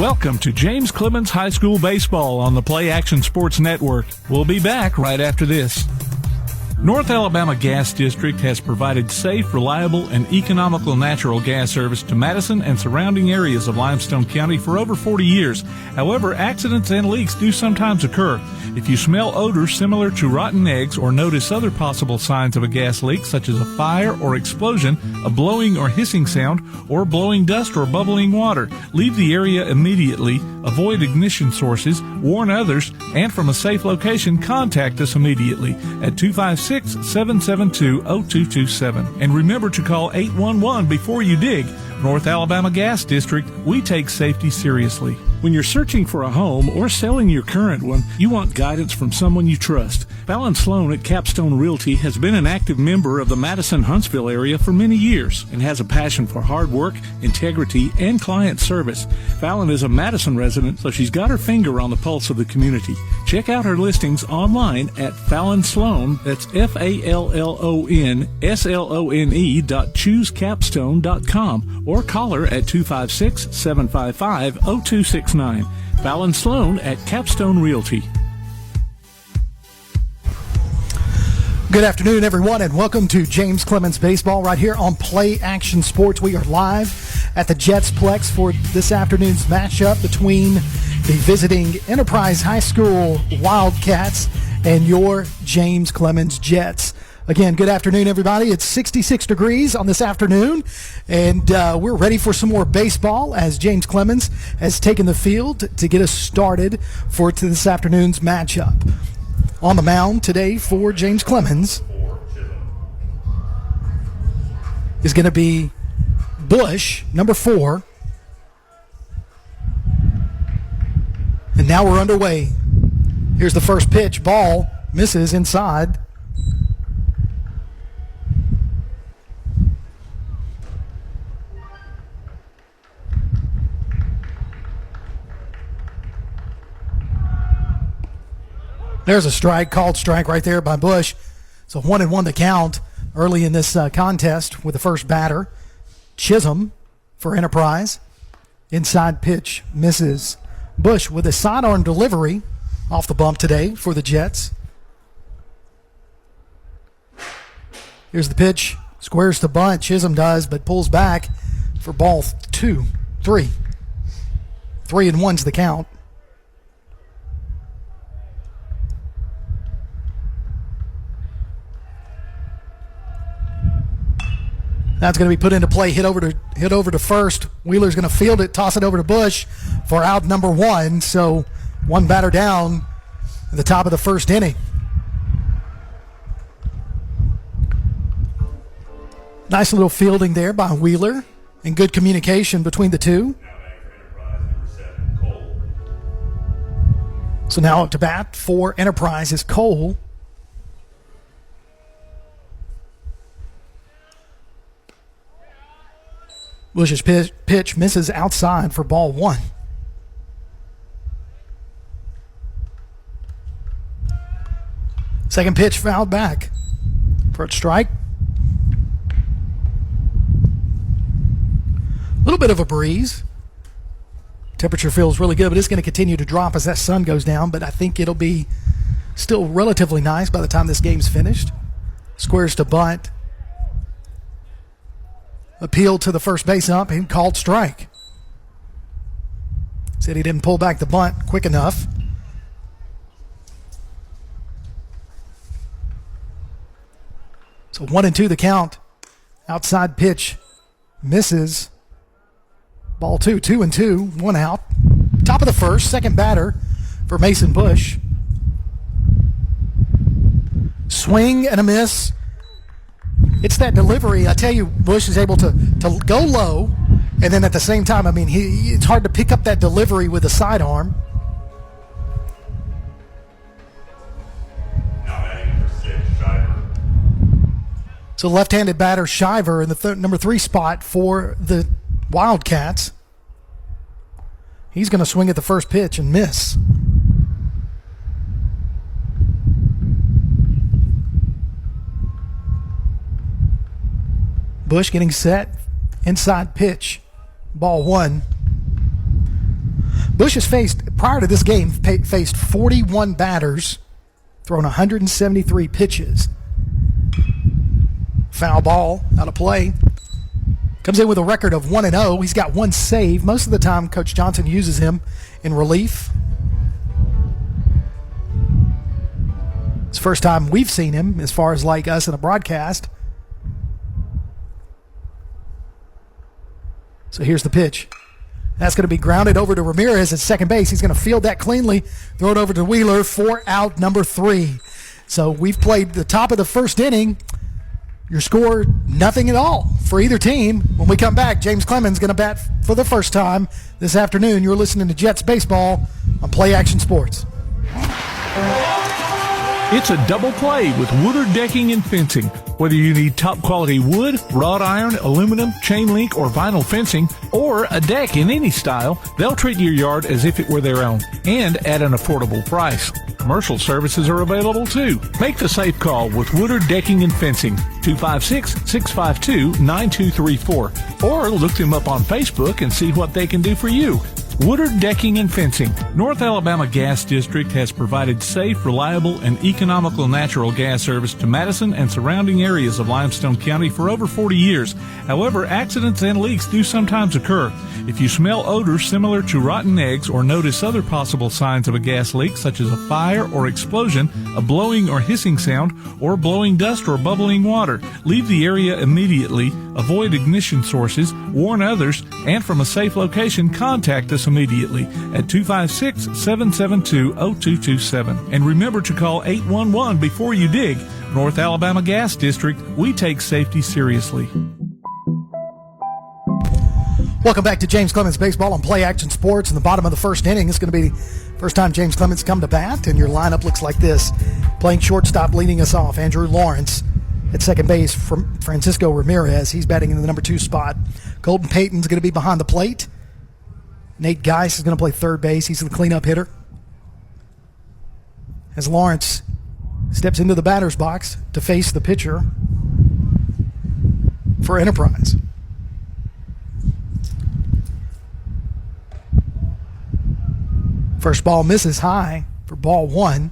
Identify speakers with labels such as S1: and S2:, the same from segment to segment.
S1: Welcome to James Clemens High School Baseball on the Play Action Sports Network. We'll be back right after this. North Alabama Gas District has provided safe, reliable, and economical natural gas service to Madison and surrounding areas of Limestone County for over 40 years. However, accidents and leaks do sometimes occur. If you smell odors similar to rotten eggs or notice other possible signs of a gas leak, such as a fire or explosion, a blowing or hissing sound, or blowing dust or bubbling water, leave the area immediately, avoid ignition sources, warn others, and from a safe location, contact us immediately at 256-772-0227. And remember to call 811 before you dig. North Alabama Gas District, we take safety seriously. When you're searching for a home or selling your current one, you want guidance from someone you trust. Fallon Sloan at Capstone Realty has been an active member of the Madison-Huntsville area for many years and has a passion for hard work, integrity, and client service. Fallon is a Madison resident, so she's got her finger on the pulse of the community. Check out her listings online at Fallon Sloan, that's FALLONSLONE.choosecapstone.com, or call her at 256-755-0269. Fallon Sloan at Capstone Realty.
S2: Good afternoon, everyone, and welcome to James Clemens Baseball right here on Play Action Sports. We are live at the Jetsplex for this afternoon's matchup between the visiting Enterprise High School Wildcats and your James Clemens Jets. Again, good afternoon, everybody. It's 66 degrees on this afternoon, and we're ready for some more baseball as James Clemens has taken the field to get us started for this afternoon's matchup. On the mound today for James Clemens is going to be Bush, number 4. And now we're underway. Here's the first pitch. Ball misses inside. There's a strike, called strike right there by Bush. So 1-1 to count early in this contest with the first batter. Chisholm for Enterprise. Inside pitch misses. Bush with a sidearm delivery off the bump today for the Jets. Here's the pitch. Squares to bunt. Chisholm does, but pulls back for ball 2, 3. 3-1's the count. That's going to be put into play, hit over to first. Wheeler's going to field it, toss it over to Bush for out number 1. So one batter down at the top of the first inning. Nice little fielding there by Wheeler and good communication between the two. So now up to bat for Enterprise is Cole. Bush's pitch misses outside for ball 1. Second pitch fouled back for a strike. A little bit of a breeze. Temperature feels really good, but it's going to continue to drop as that sun goes down, but I think it'll be still relatively nice by the time this game's finished. Squares to bunt. Appealed to the first base ump and called strike. Said he didn't pull back the bunt quick enough. So 1-2 the count. Outside pitch misses. Ball 2, 2-2, 1 out. Top of the first, second batter for Mason Bush. Swing and a miss. It's that delivery. I tell you, Bush is able to go low, and then at the same time, I mean, it's hard to pick up that delivery with a sidearm. So left-handed batter Shiver in the number 3 spot for the Wildcats. He's going to swing at the first pitch and miss. Bush getting set. Inside pitch. Ball 1. Bush has prior to this game, faced 41 batters, thrown 173 pitches. Foul ball out of play. Comes in with a record of 1-0. He's got one save. Most of the time, Coach Johnson uses him in relief. It's the first time we've seen him as far as like us in a broadcast. So here's the pitch. That's going to be grounded over to Ramirez at second base. He's going to field that cleanly, throw it over to Wheeler for out number 3. So we've played the top of the first inning. Your score, nothing at all for either team. When we come back, James Clemens going to bat for the first time this afternoon. You're listening to Jets Baseball on Play Action Sports.
S1: It's a double play with Woodard Decking and Fencing. Whether you need top quality wood, wrought iron, aluminum, chain link, or vinyl fencing, or a deck in any style, they'll treat your yard as if it were their own, and at an affordable price. Commercial services are available too. Make the safe call with Woodard Decking and Fencing, 256-652-9234, or look them up on Facebook and see what they can do for you. Woodard Decking and Fencing. North Alabama Gas District has provided safe, reliable, and economical natural gas service to Madison and surrounding areas of Limestone County for over 40 years. However, accidents and leaks do sometimes occur. If you smell odors similar to rotten eggs or notice other possible signs of a gas leak, such as a fire or explosion, a blowing or hissing sound, or blowing dust or bubbling water, leave the area immediately, avoid ignition sources, warn others, and from a safe location, contact us immediately at 256-772-0227. And remember to call 811 before you dig. North Alabama Gas District, we take safety seriously.
S2: Welcome back to James Clemens Baseball on Play Action Sports. In the bottom of the first inning, it's going to be the first time James Clemens come to bat, and your lineup looks like this. Playing shortstop, leading us off, Andrew Lawrence. At second base, from Francisco Ramirez. He's batting in the number 2 spot. Colton Payton's going to be behind the plate. Nate Geis is going to play third base. He's the cleanup hitter. As Lawrence steps into the batter's box to face the pitcher for Enterprise. First ball misses high for ball 1.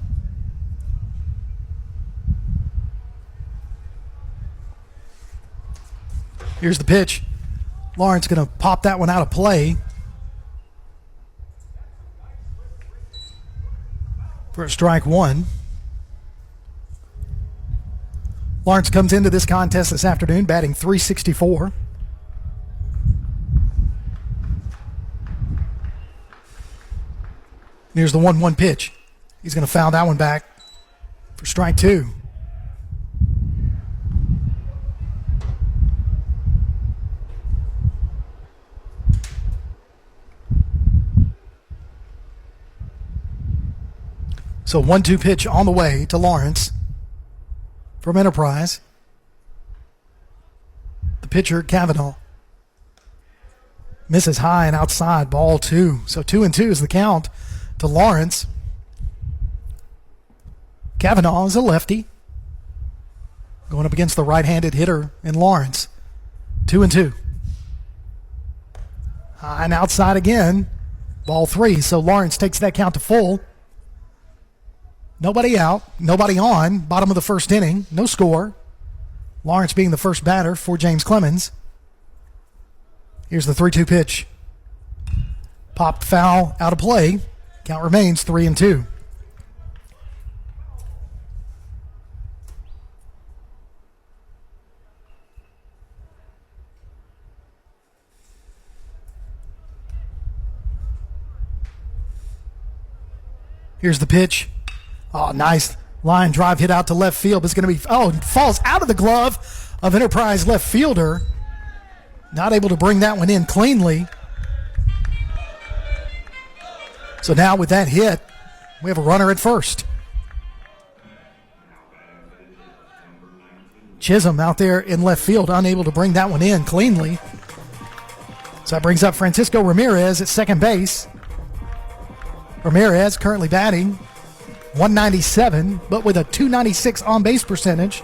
S2: Here's the pitch. Lawrence going to pop that one out of play for a strike 1. Lawrence comes into this contest this afternoon batting .364. Here's the 1-1 pitch. He's going to foul that one back for strike 2. So 1-2 pitch on the way to Lawrence from Enterprise. The pitcher, Kavanaugh, misses high and outside, ball 2. So 2-2 is the count to Lawrence. Kavanaugh is a lefty going up against the right-handed hitter in Lawrence. 2-2. High and outside again, ball 3. So Lawrence takes that count to full. Nobody out, nobody on, bottom of the first inning, no score. Lawrence being the first batter for James Clemens. Here's the 3-2 pitch. Popped foul out of play. Count remains 3-2. Here's the pitch. Oh, nice line drive hit out to left field. It's going to be, falls out of the glove of Enterprise left fielder. Not able to bring that one in cleanly. So now with that hit, we have a runner at first. Chisholm out there in left field, unable to bring that one in cleanly. So that brings up Francisco Ramirez at second base. Ramirez currently batting .197, but with a .296 on-base percentage.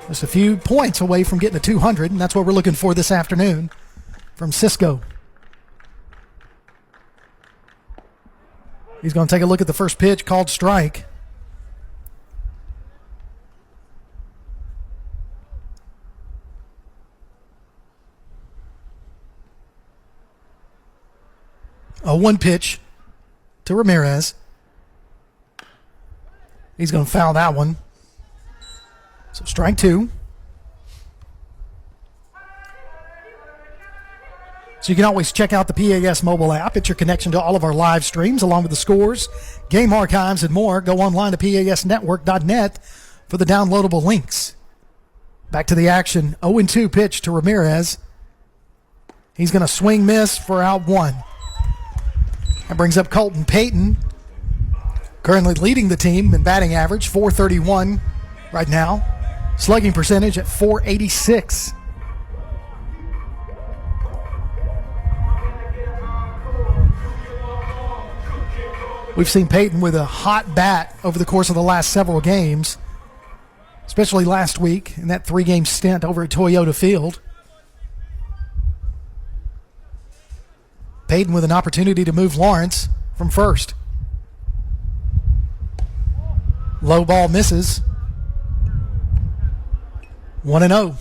S2: Just a few points away from getting to .200, and that's what we're looking for this afternoon from Cisco. He's going to take a look at the first pitch, called strike. A 1 pitch to Ramirez. He's going to foul that one. So strike 2. So you can always check out the PAS mobile app. It's your connection to all of our live streams, along with the scores, game archives, and more. Go online to pasnetwork.net for the downloadable links. Back to the action. 0-2 pitch to Ramirez. He's going to swing miss for out 1. That brings up Colton Payton, currently leading the team in batting average, .431 right now. Slugging percentage at .486. We've seen Payton with a hot bat over the course of the last several games, especially last week in that 3-game stint over at Toyota Field. Payton with an opportunity to move Lawrence from first. Low ball misses. 1-0.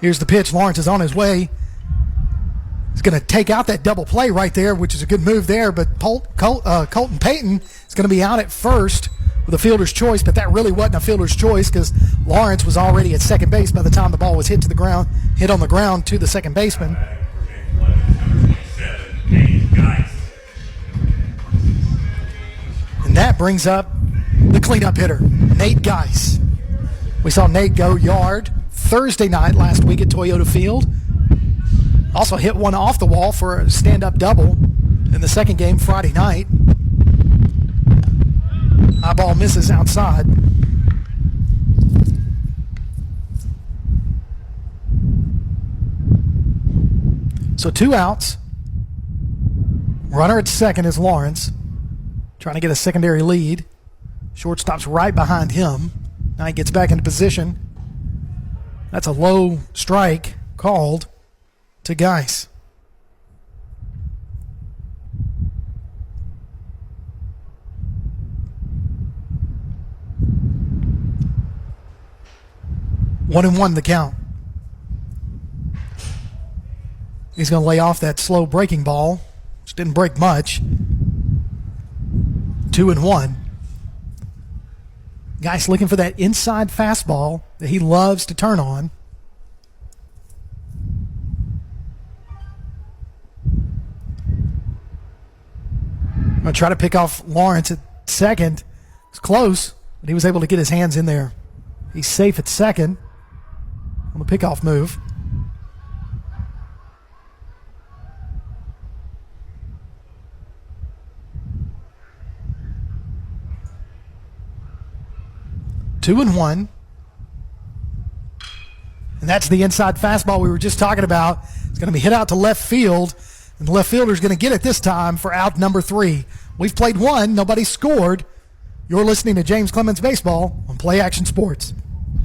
S2: Here's the pitch. Lawrence is on his way. He's going to take out that double play right there, which is a good move there, but Colton Payton is going to be out at first with a fielder's choice, but that really wasn't a fielder's choice because Lawrence was already at second base by the time the ball was hit on the ground to the second baseman. And that brings up the cleanup hitter, Nate Geis. We saw Nate go yard Thursday night last week at Toyota Field. Also hit one off the wall for a stand-up double in the second game Friday night. High ball misses outside. So 2 outs. Runner at second is Lawrence, trying to get a secondary lead. Shortstop's right behind him. Now he gets back into position. That's a low strike called to Geis. One and one the count. He's going to lay off that slow breaking ball, which didn't break much. 2-1. Geis looking for that inside fastball that he loves to turn on. I'm going to try to pick off Lawrence at second. It's close, but he was able to get his hands in there. He's safe at second on the pickoff move. Two and one. And that's the inside fastball we were just talking about. It's going to be hit out to left field, and the left fielder is going to get it this time for out number 3. We've played one. Nobody scored. You're listening to James Clemens Baseball on Play Action Sports.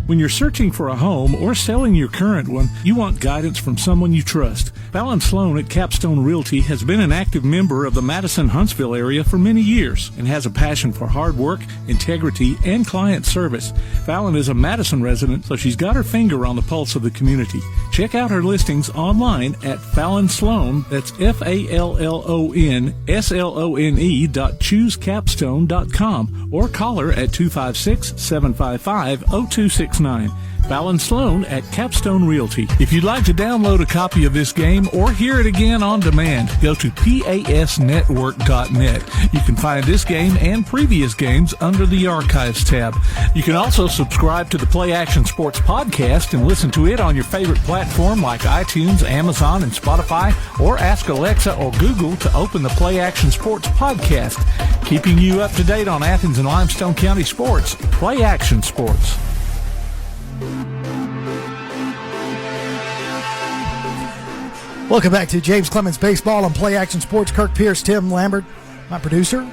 S1: When you're searching for a home or selling your current one, you want guidance from someone you trust. Fallon Sloan at Capstone Realty has been an active member of the Madison-Huntsville area for many years and has a passion for hard work, integrity, and client service. Fallon is a Madison resident, so she's got her finger on the pulse of the community. Check out her listings online at Fallon Sloan, that's FALLONSLONE.choosecapstone.com, or call her at 256-755-0269. Fallon Sloan at Capstone Realty. If you'd like to download a copy of this game or hear it again on demand, go to pasnetwork.net. You can find this game and previous games under the Archives tab. You can also subscribe to the Play Action Sports podcast and listen to it on your favorite platform like iTunes, Amazon, and Spotify, or ask Alexa or Google to open the Play Action Sports podcast. Keeping you up to date on Athens and Limestone County sports, Play Action Sports.
S2: Welcome back to James Clemens Baseball on Play Action Sports. Kirk Pierce, Tim Lambert, my producer,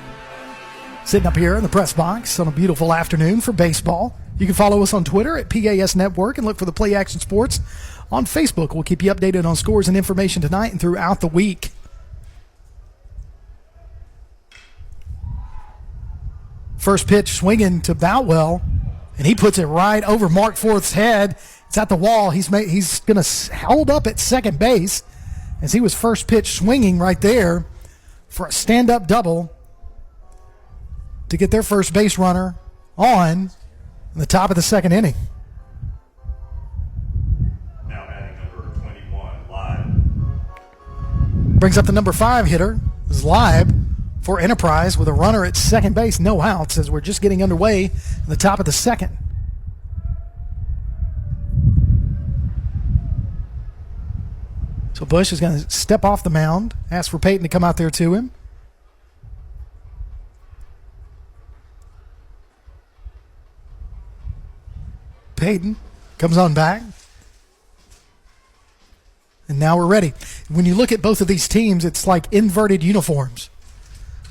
S2: sitting up here in the press box on a beautiful afternoon for baseball. You can follow us on Twitter at PAS Network and look for the Play Action Sports on Facebook. We'll keep you updated on scores and information tonight and throughout the week. First pitch swinging to Boutwell, and he puts it right over Mark Forth's head. It's at the wall. He's going to hold up at second base as he was first pitch swinging right there for a stand-up double to get their first base runner on in the top of the second inning.
S3: Now batting number 21, Live.
S2: Brings up the number 5 hitter, Zlibe, for Enterprise with a runner at second base, no outs, as we're just getting underway in the top of the second. So Bush is going to step off the mound, ask for Peyton to come out there to him. Peyton comes on back. And now we're ready. When you look at both of these teams, it's like inverted uniforms.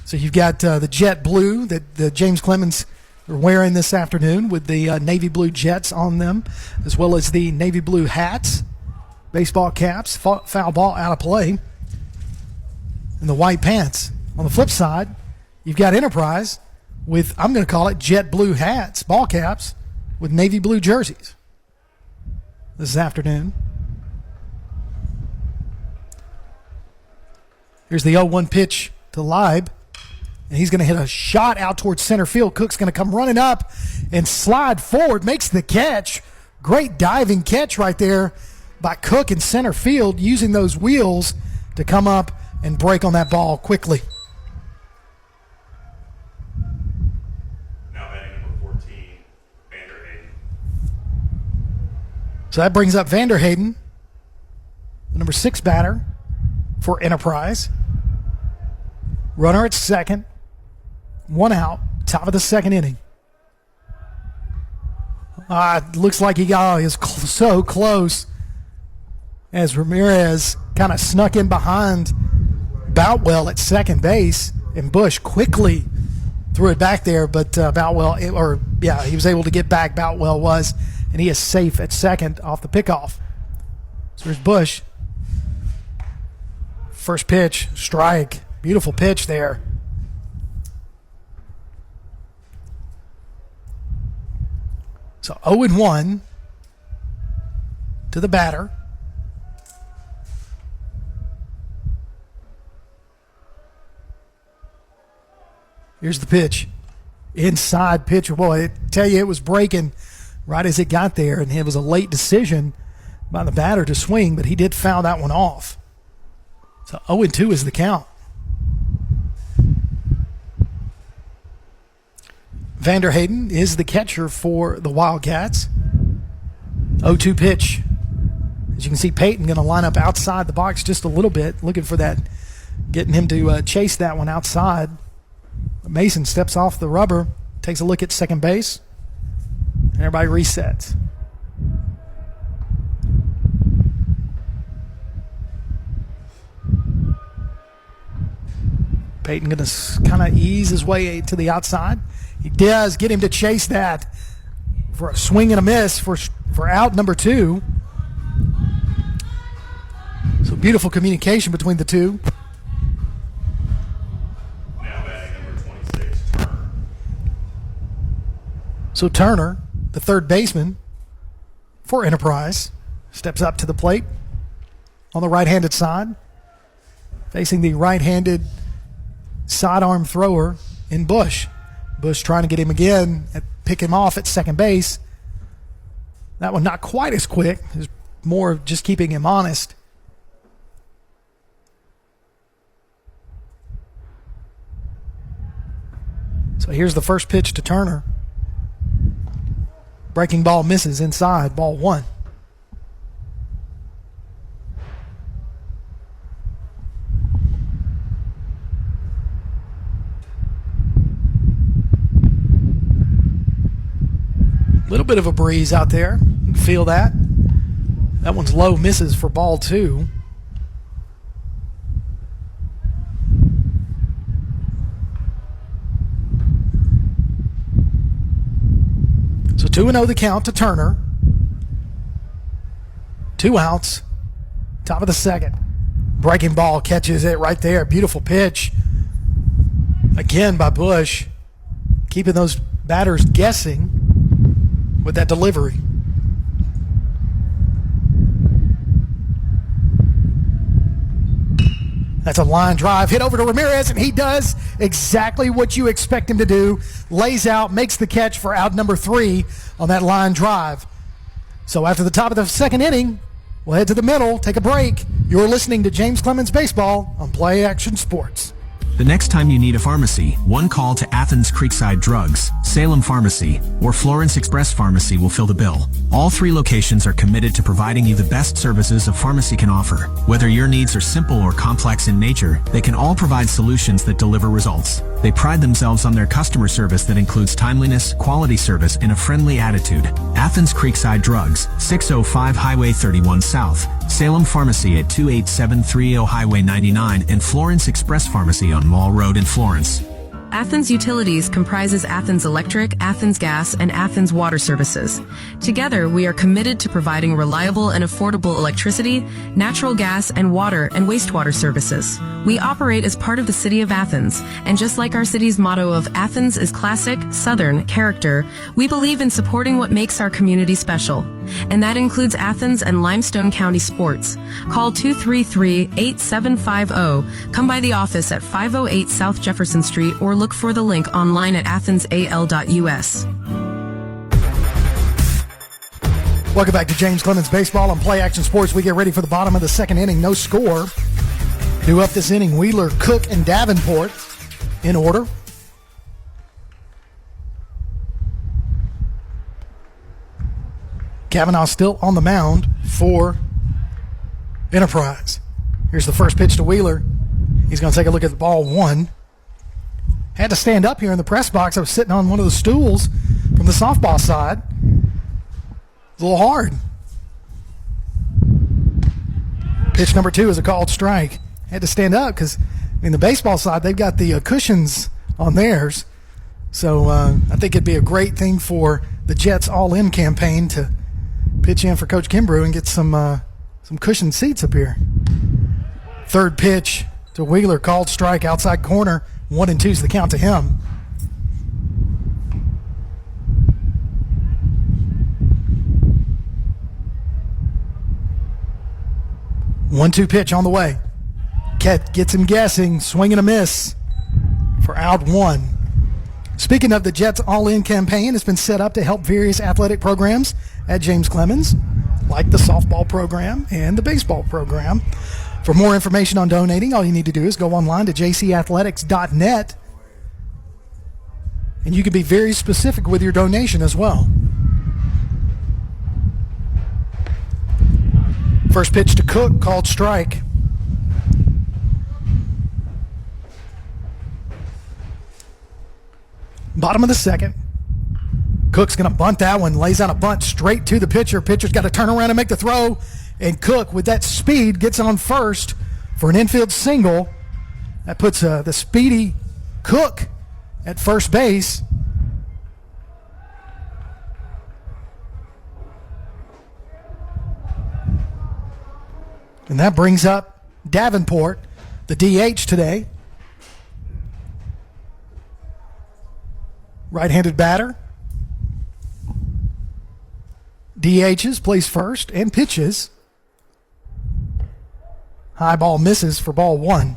S2: So you've got the jet blue that the James Clemens are wearing this afternoon with the navy blue Jets on them, as well as the navy blue hats, baseball caps, foul ball out of play, and the white pants. On the flip side, you've got Enterprise with, I'm going to call it, jet blue hats, ball caps, with navy blue jerseys this afternoon. Here's the 0-1 pitch to Leib, and he's going to hit a shot out towards center field. Cook's going to come running up and slide forward, makes the catch. Great diving catch right there by Cook in center field, using those wheels to come up and break on that ball quickly.
S3: Now batting number 14, Vanderhayden.
S2: So that brings up Vanderhayden, the number 6 batter for Enterprise. Runner at second, 1 out, top of the second inning. Looks like he is so close as Ramirez kind of snuck in behind Boutwell at second base, and Bush quickly threw it back there, but Boutwell, he was able to get back, Boutwell was, and he is safe at second off the pickoff. So there's Bush. First pitch, strike. Beautiful pitch there. So 0-1 to the batter. Here's the pitch. Inside pitch. Boy, I tell you, it was breaking right as it got there, and it was a late decision by the batter to swing, but he did foul that one off. So 0-2 is the count. Vanderhayden is the catcher for the Wildcats. 0-2 pitch. As you can see, Peyton going to line up outside the box just a little bit, looking for that, getting him to chase that one outside. Mason steps off the rubber, takes a look at second base, and everybody resets. Peyton going to kind of ease his way to the outside. He does get him to chase that for a swing and a miss for out number 2. So beautiful communication between the two.
S3: Now batting number 26, Turner.
S2: So Turner, the third baseman for Enterprise, steps up to the plate on the right-handed side, facing the right-handed sidearm thrower in Bush. Bush trying to get him again, pick him off at second base. That one not quite as quick. It's more of just keeping him honest. So here's the first pitch to Turner. Breaking ball misses inside, ball 1. Little bit of a breeze out there. You can feel that. That one's low, misses for ball 2. So 2-0 the count to Turner. 2 outs. Top of the second. Breaking ball catches it right there. Beautiful pitch. Again by Bush. Keeping those batters guessing with that delivery. That's a line drive hit over to Ramirez, and he does exactly what you expect him to do. Lays out, makes the catch for out number 3 on that line drive. So after the top of the second inning, we'll head to the middle, take a break. You're listening to James Clemens Baseball on Play Action Sports.
S4: The next time you need a pharmacy, one call to Athens Creekside Drugs, Salem Pharmacy, or Florence Express Pharmacy will fill the bill. All 3 locations are committed to providing you the best services a pharmacy can offer. Whether your needs are simple or complex in nature, they can all provide solutions that deliver results. They pride themselves on their customer service that includes timeliness, quality service, and a friendly attitude. Athens Creekside Drugs, 605 Highway 31 South, Salem Pharmacy at 28730 Highway 99, and Florence Express Pharmacy on Mall Road in Florence.
S5: Athens Utilities comprises Athens Electric, Athens Gas, and Athens Water Services. Together, we are committed to providing reliable and affordable electricity, natural gas, and water and wastewater services. We operate as part of the City of Athens, and just like our city's motto of Athens is classic, Southern character, we believe in supporting what makes our community special. And that includes Athens and Limestone County sports. Call 233-8750, come by the office at 508 South Jefferson Street, or look for the link online at athensal.us.
S2: Welcome back to James Clemens Baseball on Play Action Sports. We get ready for the bottom of the second inning. No score. Due up this inning, Wheeler, Cook, and Davenport in order. Kavanaugh still on the mound for Enterprise. Here's the first pitch to Wheeler. He's going to take a look at the ball 1. Had to stand up here in the press box. I was sitting on one of the stools from the softball side. It's a little hard. Pitch number 2 is a called strike. Had to stand up because in the baseball side, they've got the cushions on theirs. So I think it'd be a great thing for the Jets All-In campaign to pitch in for Coach Kimbrough and get some cushioned seats up here. Third pitch to Wheeler, called strike, outside corner. 1-2's the count to him. One-two pitch on the way. Ket gets him guessing, swing and a miss for out 1. Speaking of the Jets All-In campaign, it's been set up to help various athletic programs at James Clemens, like the softball program and the baseball program. For more information on donating, all you need to do is go online to jcathletics.net, and you can be very specific with your donation as well. First pitch to Cook, called strike. Bottom of the second. Cook's going to bunt that one, lays out a bunt straight to the pitcher. Pitcher's got to turn around and make the throw. And Cook, with that speed, gets on first for an infield single. That puts the speedy Cook at first base. And that brings up Davenport, the DH today. Right-handed batter. DHs, plays first, and pitches. High ball misses for ball 1.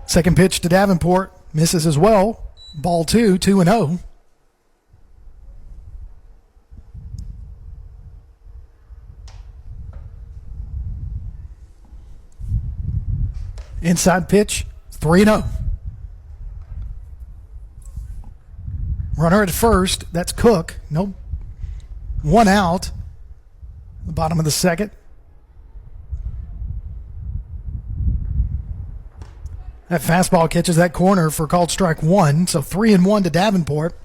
S2: Second pitch to Davenport, misses as well. Ball 2, 2-0. Inside pitch, 3-0. Runner at first, that's Cook. No, 1 out. The bottom of the second. That fastball catches that corner for called strike 1. So 3-1 to Davenport.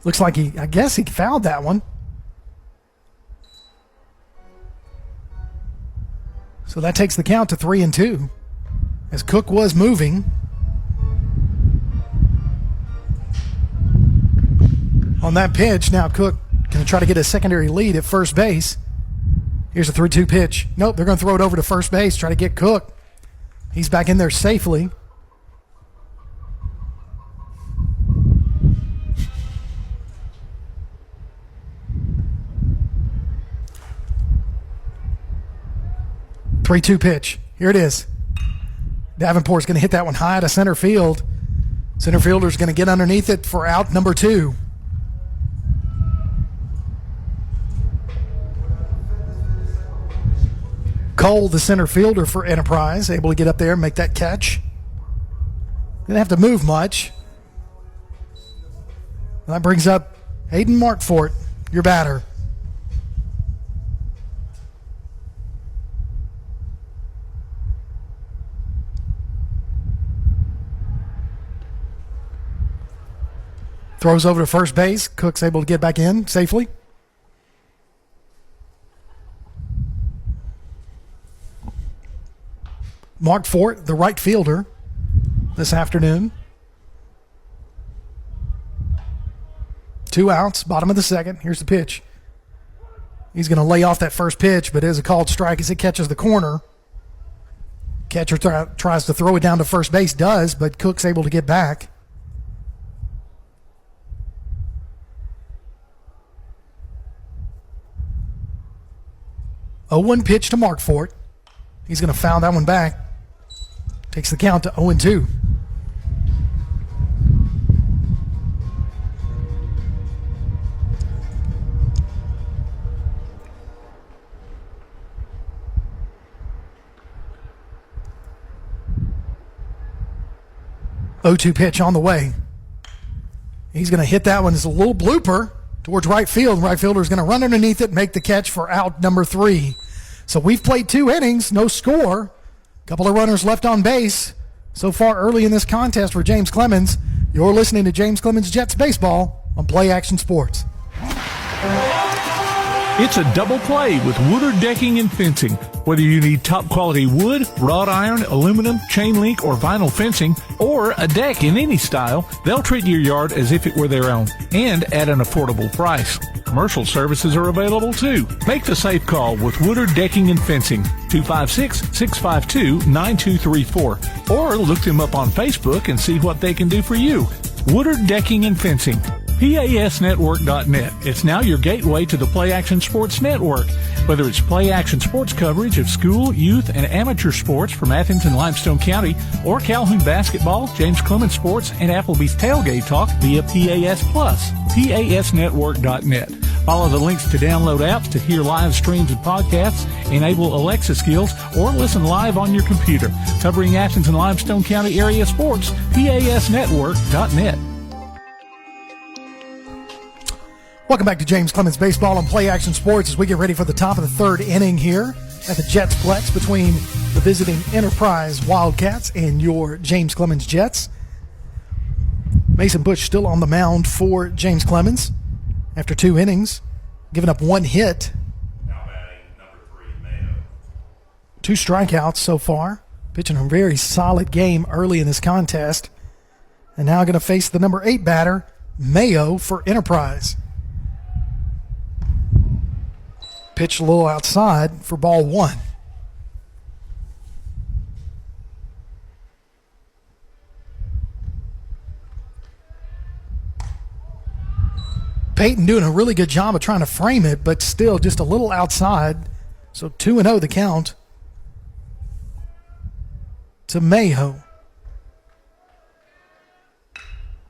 S2: Looks like I guess he fouled that one. So that takes the count to 3-2. As Cook was moving. On that pitch, now Cook going to try to get a secondary lead at first base. Here's a 3-2 pitch. Nope, they're going to throw it over to first base, try to get Cook. He's back in there safely. Three-two pitch. Here it is. Davenport's going to hit that one high to center field. Center fielder's going to get underneath it for out number 2. Cole, the center fielder for Enterprise, able to get up there and make that catch. Didn't have to move much. That brings up Hayden Markfort, your batter. Throws over to first base. Cook's able to get back in safely. Markfort, the right fielder, this afternoon. 2 outs, bottom of the second. Here's the pitch. He's going to lay off that first pitch, but it is a called strike as it catches the corner. Catcher tries to throw it down to first base, does, but Cook's able to get back. 0-1 pitch to Markfort. He's going to foul that one back. Takes the count to 0-2. O2 pitch on the way. He's going to hit that one as a little blooper towards right field. Right fielder is going to run underneath it, make the catch for out number 3. So we've played 2 innings, no score. A couple of runners left on base so far early in this contest for James Clemens. You're listening to James Clemens Jets Baseball on Play Action Sports.
S1: It's a double play with Woodard Decking and Fencing. Whether you need top quality wood, wrought iron, aluminum, chain link, or vinyl fencing, or a deck in any style, they'll treat your yard as if it were their own and at an affordable price. Commercial services are available too. Make the safe call with Woodard Decking and Fencing, 256-652-9234, or look them up on Facebook and see what they can do for you. Woodard Decking and Fencing. PASnetwork.net. It's now your gateway to the Play Action Sports Network. Whether it's Play Action Sports coverage of school, youth, and amateur sports from Athens and Limestone County, or Calhoun basketball, James Clemens Sports, and Applebee's Tailgate Talk via PAS Plus. PASnetwork.net. Follow the links to download apps to hear live streams and podcasts, enable Alexa skills, or listen live on your computer. Covering Athens and Limestone County area sports, PASnetwork.net.
S2: Welcome back to James Clemens Baseball on Play Action Sports as we get ready for the top of the 3rd inning here at the Jets Plex between the visiting Enterprise Wildcats and your James Clemens Jets. Mason Bush still on the mound for James Clemens after 2 innings, giving up 1 hit.
S3: Now batting number 3, Mayo.
S2: 2 strikeouts so far. Pitching a very solid game early in this contest. And now going to face the number 8 batter, Mayo, for Enterprise. Pitched a little outside for ball 1. Peyton doing a really good job of trying to frame it, but still just a little outside. So 2-0 the count to Mayo.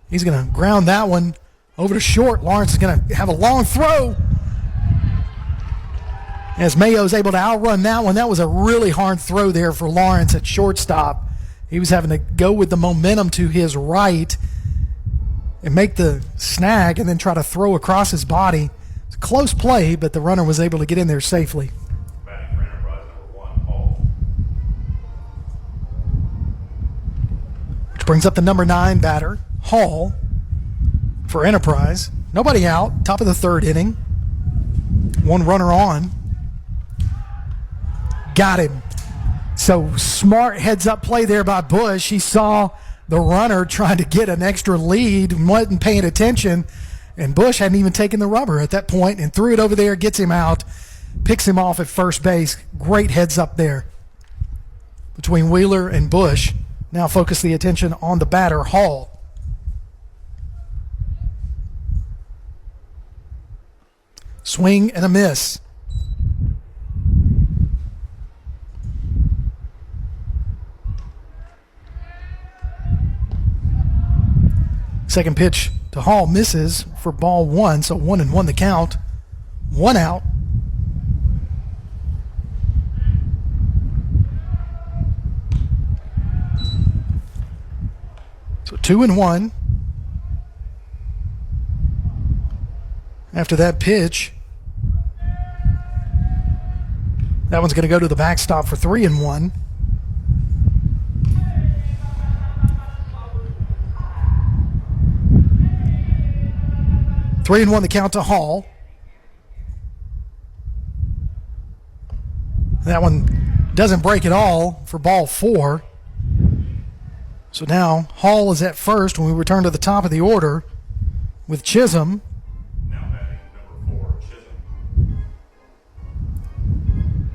S2: He's going to ground that one over to short. Lawrence is going to have a long throw. As Mayo's able to outrun that one. That was a really hard throw there for Lawrence at shortstop. He was having to go with the momentum to his right and make the snag and then try to throw across his body. It's a close play, but the runner was able to get in there safely.
S3: Batting for Enterprise number 1, Hall.
S2: Which brings up the number 9 batter, Hall, for Enterprise. Nobody out. Top of the third inning. One runner on. Got him. So smart heads-up play there by Bush. He saw the runner trying to get an extra lead, wasn't paying attention, and Bush hadn't even taken the rubber at that point and threw it over there, gets him out, picks him off at first base. Great heads-up there between Wheeler and Bush. Now focus the attention on the batter, Hall. Swing and a miss. Second pitch to Hall misses for ball one, so 1-1 the count. One out. So 2-1. After that pitch, that one's going to go to the backstop for 3-1. Three and one the count to Hall. That one doesn't break at all for ball four. So now Hall is at first when we return to the top of the order with Chisholm.
S3: Now batting number 4, Chisholm.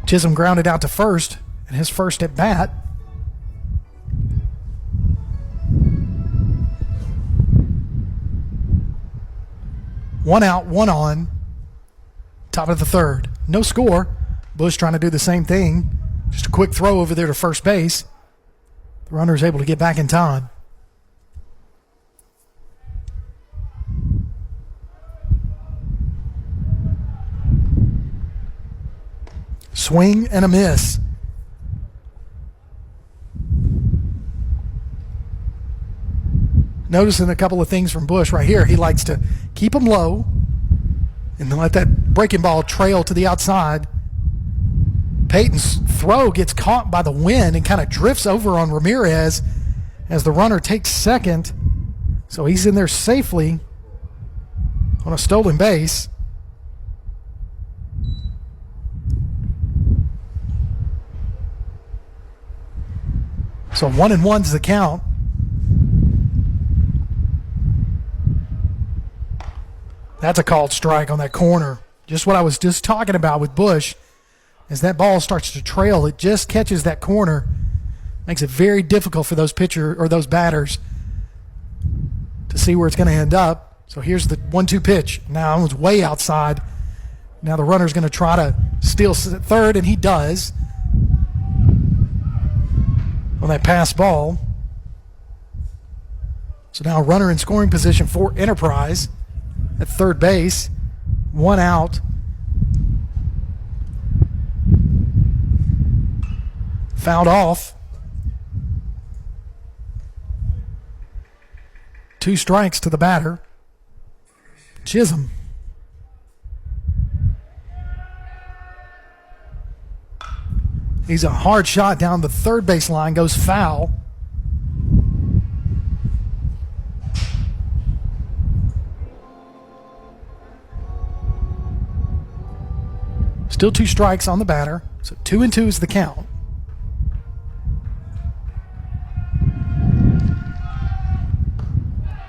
S2: Chisholm grounded out to first in his first at bat. One out, one on. Top of the third. No score. Bush trying to do the same thing. Just a quick throw over there to first base. The runner is able to get back in time. Swing and a miss. Noticing a couple of things from Bush right here. He likes to keep them low and then let that breaking ball trail to the outside. Peyton's throw gets caught by the wind and kind of drifts over on Ramirez as the runner takes second. So he's in there safely on a stolen base. So 1-1's the count. That's a called strike on that corner. Just what I was just talking about with Bush. As that ball starts to trail, it just catches that corner. Makes it very difficult for those pitcher or those batters to see where it's going to end up. So here's the 1-2 pitch. Now it's way outside. Now the runner's going to try to steal third, and he does on that pass ball. So now runner in scoring position for Enterprise at third base. One out. Fouled off. 2 strikes to the batter, Chisholm. He's a hard shot down the third base line, goes foul. Still 2 strikes on the batter, so 2-2 is the count.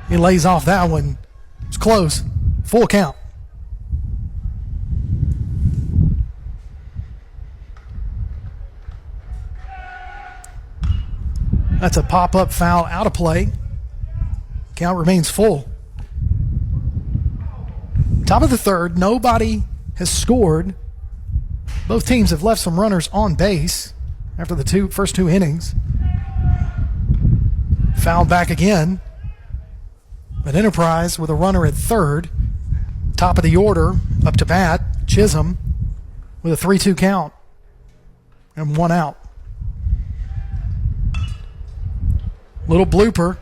S2: He lays off that one. It's close. Full count. That's a pop-up foul out of play. Count remains full. Top of the third. Nobody has scored. Both teams have left some runners on base after the first two innings. Fouled back again. But Enterprise with a runner at third. Top of the order, up to bat, Chisholm with a 3-2 count. And one out. Little blooper.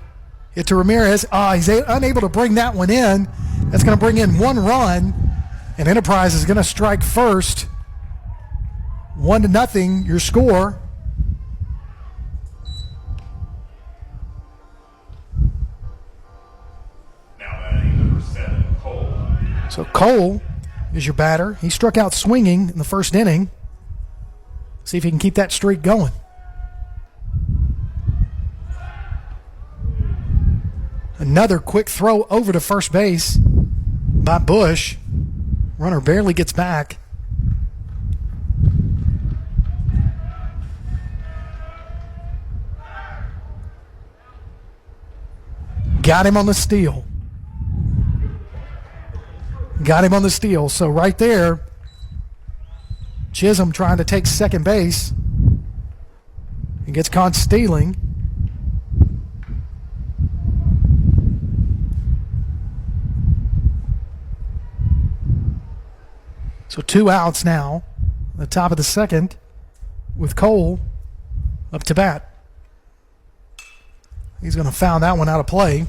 S2: Hit to Ramirez. He's unable to bring that one in. That's going to bring in 1 run. And Enterprise is going to strike first. 1-0, your score.
S3: Now batting number 7, Cole.
S2: So Cole is your batter. He struck out swinging in the first inning. See if he can keep that streak going. Another quick throw over to first base by Bush. Runner barely gets back. Got him on the steal. So right there, Chisholm trying to take second base. He gets caught stealing. So 2 outs now, the top of the second, with Cole up to bat. He's going to foul that one out of play.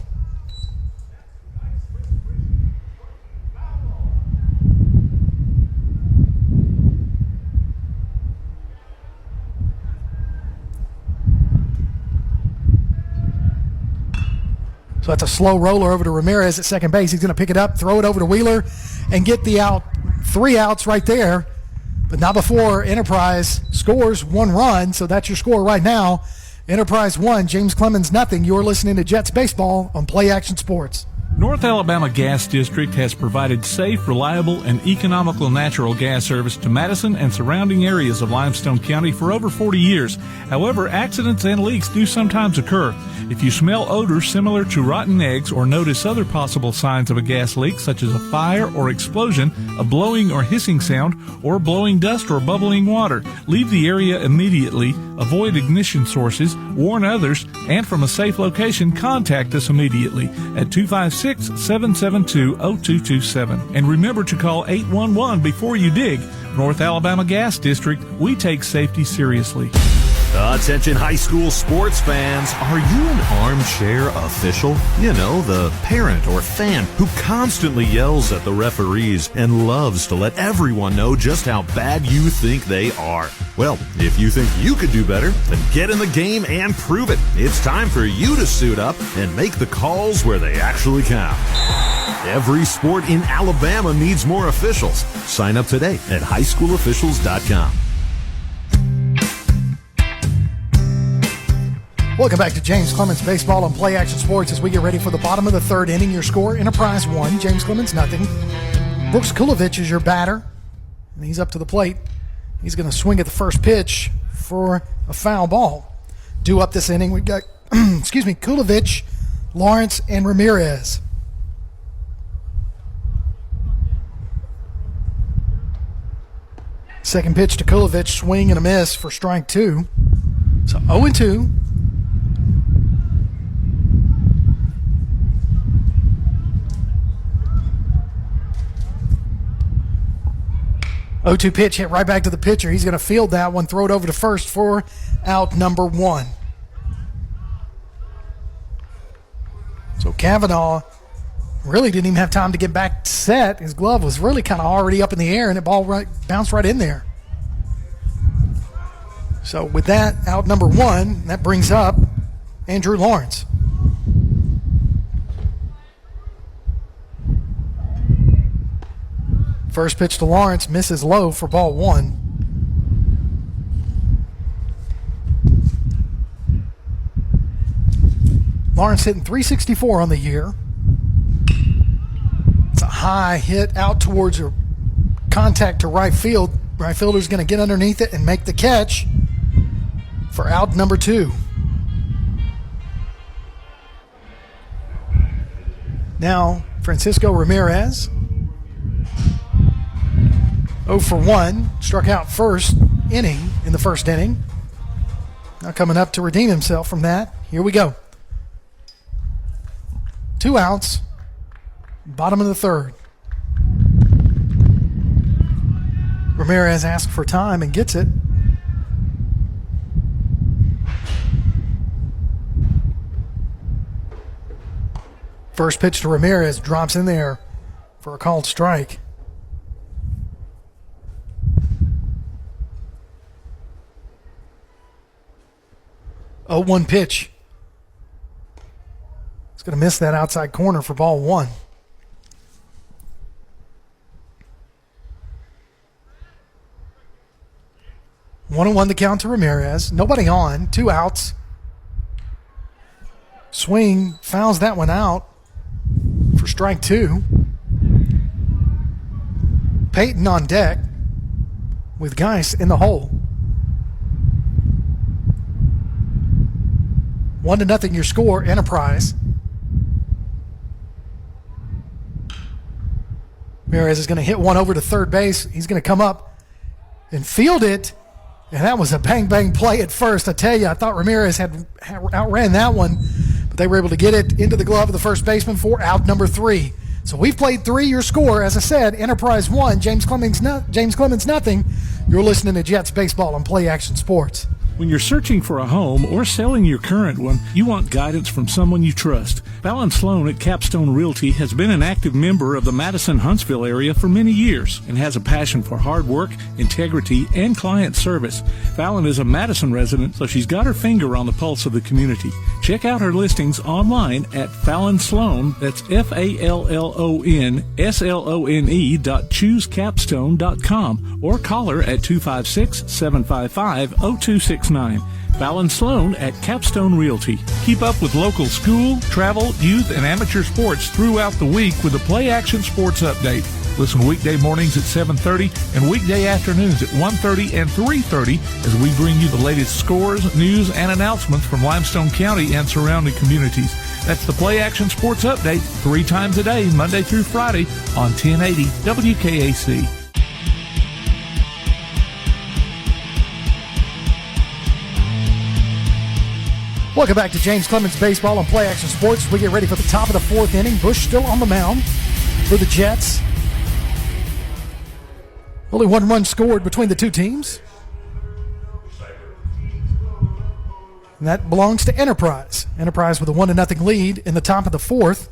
S2: So that's a slow roller over to Ramirez at second base. He's going to pick it up, throw it over to Wheeler, and get the out. 3 outs right there, but not before Enterprise scores 1 run. So that's your score right now. Enterprise 1, James Clemens nothing. You're listening to Jets Baseball on Play Action Sports.
S1: North Alabama Gas District has provided safe, reliable, and economical natural gas service to Madison and surrounding areas of Limestone County for over 40 years. However, accidents and leaks do sometimes occur. If you smell odors similar to rotten eggs or notice other possible signs of a gas leak, such as a fire or explosion, a blowing or hissing sound, or blowing dust or bubbling water, leave the area immediately, avoid ignition sources, warn others, and from a safe location, contact us immediately at 256-772-0227. And remember to call 811 before you dig. North Alabama Gas District, we take safety seriously.
S6: Attention high school sports fans, are you an armchair official? You know, the parent or fan who constantly yells at the referees and loves to let everyone know just how bad you think they are. Well, if you think you could do better, then get in the game and prove it. It's time for you to suit up and make the calls where they actually count. Every sport in Alabama needs more officials. Sign up today at highschoolofficials.com.
S2: Welcome back to James Clemens Baseball on Play Action Sports as we get ready for the bottom of the third inning. Your score, Enterprise 1, James Clemens nothing. Brooks Kulovich is your batter, and he's up to the plate. He's going to swing at the first pitch for a foul ball. Due up this inning, we've got, Kulovich, Lawrence, and Ramirez. Second pitch to Kulovich, swing and a miss for strike 2. So 0-2. Pitch hit right back to the pitcher. He's going to field that one, throw it over to first for out number 1. So Kavanaugh really didn't even have time to get back set. His glove was really kind of already up in the air, and the ball bounced right in there. So with that, out number 1, that brings up Andrew Lawrence. First pitch to Lawrence, misses low for ball 1. Lawrence hitting .364 on the year. It's a high hit out towards a contact to right field. Right fielder's going to get underneath it and make the catch for out number 2. Now, Francisco Ramirez, 0 for 1, struck out first inning in the first inning. Now coming up to redeem himself from that. Here we go. 2 outs, bottom of the third. Ramirez asks for time and gets it. First pitch to Ramirez, drops in there for a called strike. Oh, 1 pitch. It's going to miss that outside corner for ball 1. 1-1 the count to Ramirez. Nobody on. 2 outs. Swing fouls that one out for strike 2. Peyton on deck with Geis in the hole. 1-0 your score, Enterprise. Ramirez is going to hit one over to third base. He's going to come up and field it. And that was a bang-bang play at first. I tell you, I thought Ramirez had outran that one, but they were able to get it into the glove of the first baseman for out number 3. So we've played 3. Your score, as I said, Enterprise 1, James Clemens nothing. You're listening to Jets Baseball on Play Action Sports.
S1: When you're searching for a home or selling your current one, you want guidance from someone you trust. Fallon Sloan at Capstone Realty has been an active member of the Madison-Huntsville area for many years and has a passion for hard work, integrity, and client service. Fallon is a Madison resident, so she's got her finger on the pulse of the community. Check out her listings online at Fallon Sloan, that's FALLONSLONE.choosecapstone.com, or call her at 256-755-0269. Fallon Sloan at Capstone Realty. Keep up with local school, travel, youth, and amateur sports throughout the week with the Play Action Sports Update. Listen weekday mornings at 7:30 and weekday afternoons at 1:30 and 3:30 as we bring you the latest scores, news, and announcements from Limestone County and surrounding communities. That's the Play Action Sports Update 3 times a day, Monday through Friday on 1080 WKAC.
S2: Welcome back to James Clemens Baseball on Play Action Sports. We get ready for the top of the 4th inning. Bush still on the mound for the Jets. Only 1 run scored between the two teams. And that belongs to Enterprise. Enterprise with a 1-0 lead in the top of the 4th.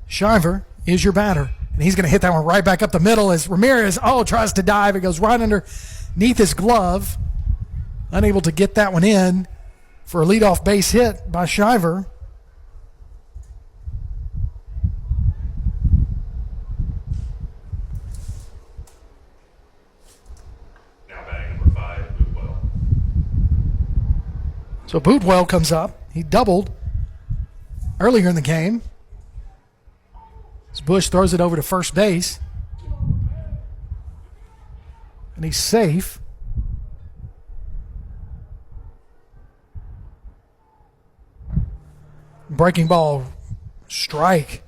S2: Shiver is your batter. And he's going to hit that one right back up the middle as Ramirez, tries to dive. It goes right underneath his glove. Unable to get that one in for a leadoff base hit by Shiver.
S3: Now batting number 5, Bootwell.
S2: So Bootwell comes up. He doubled earlier in the game. As Bush throws it over to first base. And he's safe. Breaking ball, strike.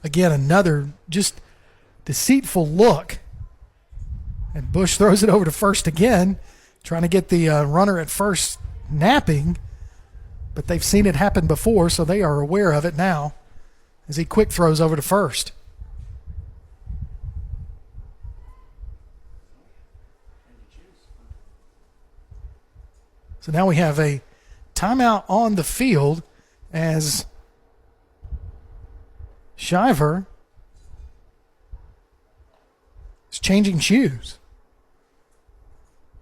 S2: Again, another just deceitful look. And Bush throws it over to first again, trying to get the runner at first napping. But they've seen it happen before, so they are aware of it now as he quick throws over to first. So now we have a timeout on the field as Shiver is changing shoes.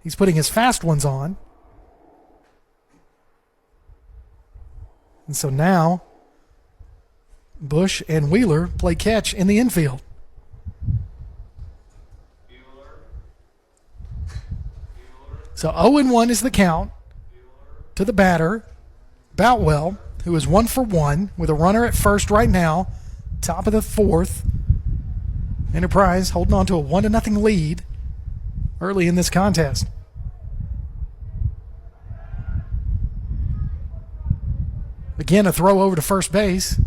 S2: He's putting his fast ones on. And so now Bush and Wheeler play catch in the infield. So 0-1 is the count to the batter, Boutwell, who is 1 for 1 with a runner at first right now, top of the 4th. Enterprise holding on to a 1-0 lead early in this contest. Again, a throw over to first base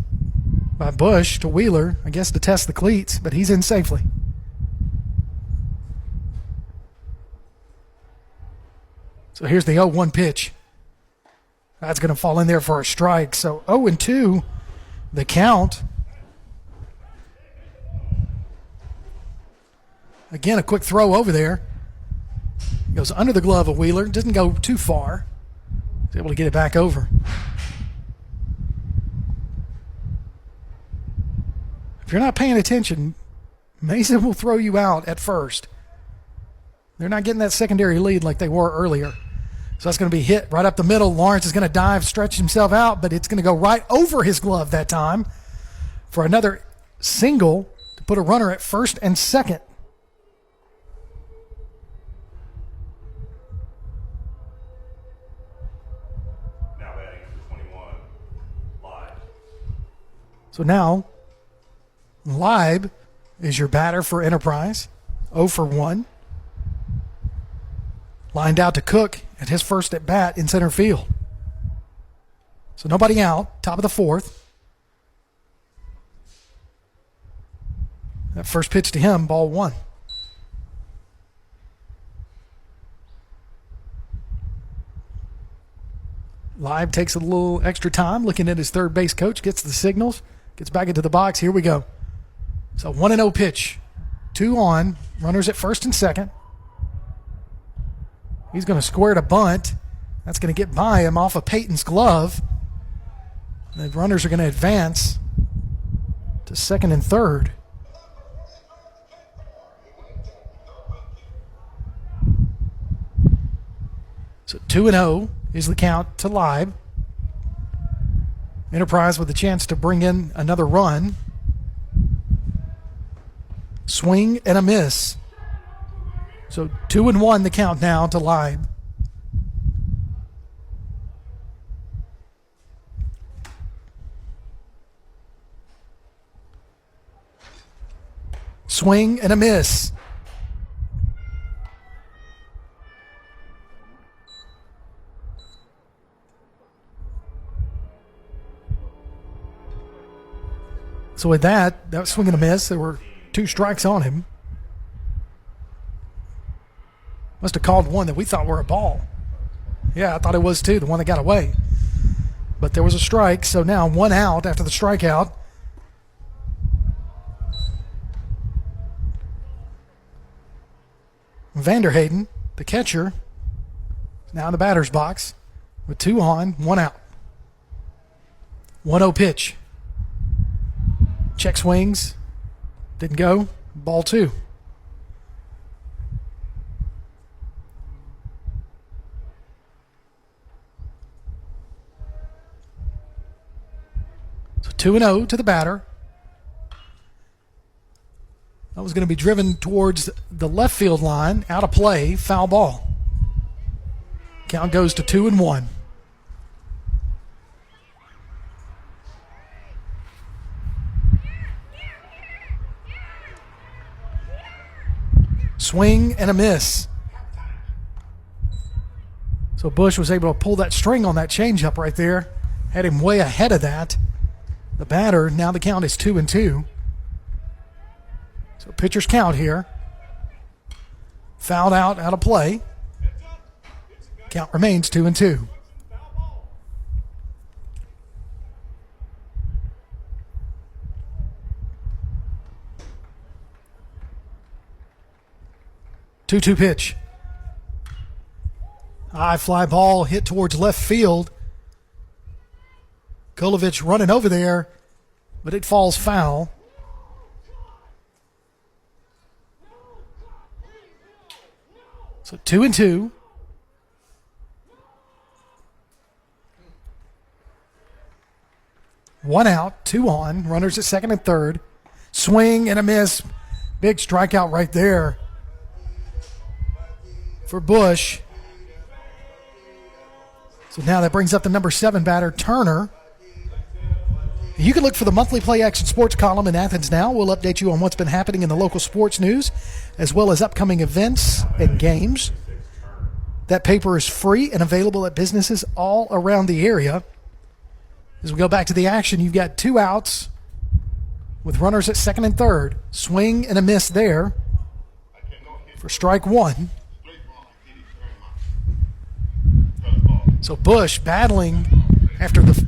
S2: by Bush to Wheeler, I guess to test the cleats, but he's in safely. So here's the 0-1 pitch. That's going to fall in there for a strike. So 0-2, the count. Again, a quick throw over there. Goes under the glove of Wheeler. Doesn't go too far. He's able to get it back over. If you're not paying attention, Mason will throw you out at first. They're not getting that secondary lead like they were earlier. So that's going to be hit right up the middle. Lawrence is going to dive, stretch himself out, but it's going to go right over his glove that time for another single to put a runner at first and second. So now, Leib is your batter for Enterprise, 0 for 1. Lined out to Cook at his first at bat in center field. So nobody out, top of the fourth. That first pitch to him, ball 1. Leib takes a little extra time looking at his third base coach, gets the signals, gets back into the box. Here we go. So 1-0 pitch. 2 on, runners at first and second. He's going to square to bunt. That's going to get by him off of Peyton's glove. The runners are going to advance to second and third. So 2-0 is the count to Leib. Enterprise with a chance to bring in another run. Swing and a miss. So 2-1 the count now to Leib. Swing and a miss. So with that was swing and a miss. There were 2 strikes on him. Must have called one that we thought were a ball. Yeah, I thought it was too, the one that got away. But there was a strike, so now 1 out after the strikeout. Vanderhayden, the catcher, is now in the batter's box with 2 on, 1 out. 1-0 pitch. Check swings. Didn't go. Ball 2. So 2-0 to the batter. That was going to be driven towards the left field line, out of play, foul ball. Count goes to 2-1. Swing and a miss. So Bush was able to pull that string on that changeup right there. Had him way ahead of that. The batter, now the count is 2-2. So pitcher's count here. Fouled out of play. Count remains 2-2. Two-two pitch. High fly ball hit towards left field. Kolovich running over there, but it falls foul. So 2-2. One out, 2 on. Runners at second and third. Swing and a miss. Big strikeout right there for Bush. So now that brings up the number 7 batter, Turner. You can look for the monthly Play Action Sports column in Athens Now. We'll update you on what's been happening in the local sports news, as well as upcoming events and games. That paper is free and available at businesses all around the area. As we go back to the action, you've got 2 outs with runners at second and third. Swing and a miss there for strike 1. So Bush battling after the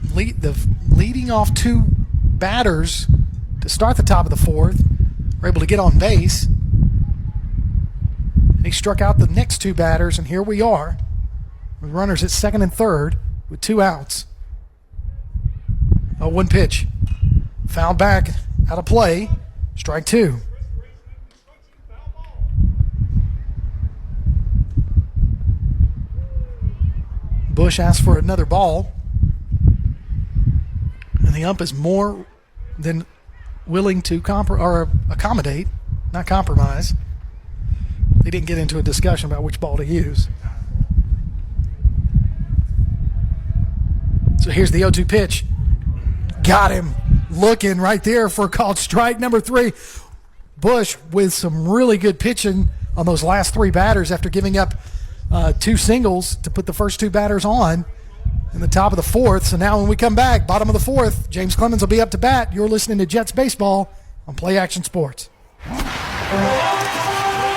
S2: leading off 2 batters to start the top of the fourth. Were able to get on base. And he struck out the next 2 batters, and here we are with runners at second and third with 2 outs. 0-1 pitch. Fouled back out of play. Strike 2. Bush asks for another ball, and the ump is more than willing to accommodate, not compromise. They didn't get into a discussion about which ball to use. So here's the 0-2 pitch. Got him. looking right there for called strike number 3. Bush with some really good pitching on those last 3 batters after giving up 2 singles to put the first 2 batters on in the top of the 4th. So now when we come back, bottom of the 4th, James Clemens will be up to bat. You're listening to Jets Baseball on Play Action Sports.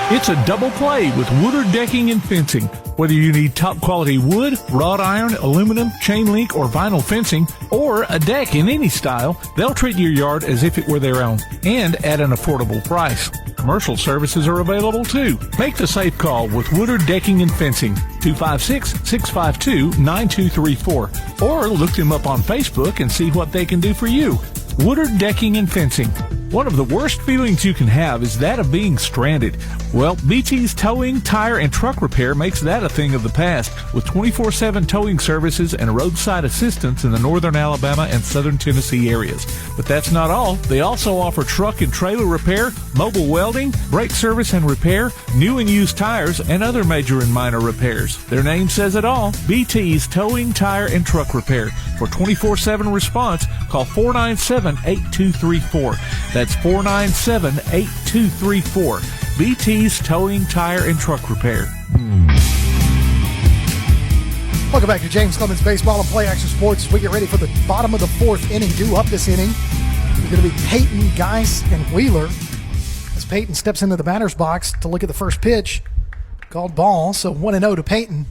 S1: It's a double play with Woodard Decking and Fencing. Whether you need top quality wood, wrought iron, aluminum, chain link, or vinyl fencing, or a deck in any style, they'll treat your yard as if it were their own and at an affordable price. Commercial services are available too. Make the safe call with Woodard Decking and Fencing, 256-652-9234, or look them up on Facebook and see what they can do for you. Woodard Decking and Fencing. One of the worst feelings you can have is that of being stranded. Well, BT's Towing, Tire, and Truck Repair makes that a thing of the past with 24/7 towing services and roadside assistance in the northern Alabama and southern Tennessee areas. But that's not all. They also offer truck and trailer repair, mobile welding, brake service and repair, new and used tires, and other major and minor repairs. Their name says it all. BT's Towing, Tire, and Truck Repair. For 24/7 response, call 497-8234. That's 497-8234. BT's Towing, Tire, and Truck Repair.
S2: Welcome back to James Clemens Baseball and Play Action Sports as we get ready for the bottom of the 4th inning. Due up this inning is going to be Peyton, Geis, and Wheeler. As Peyton steps into the batter's box to look at the first pitch, called ball, so 1-0 to Peyton.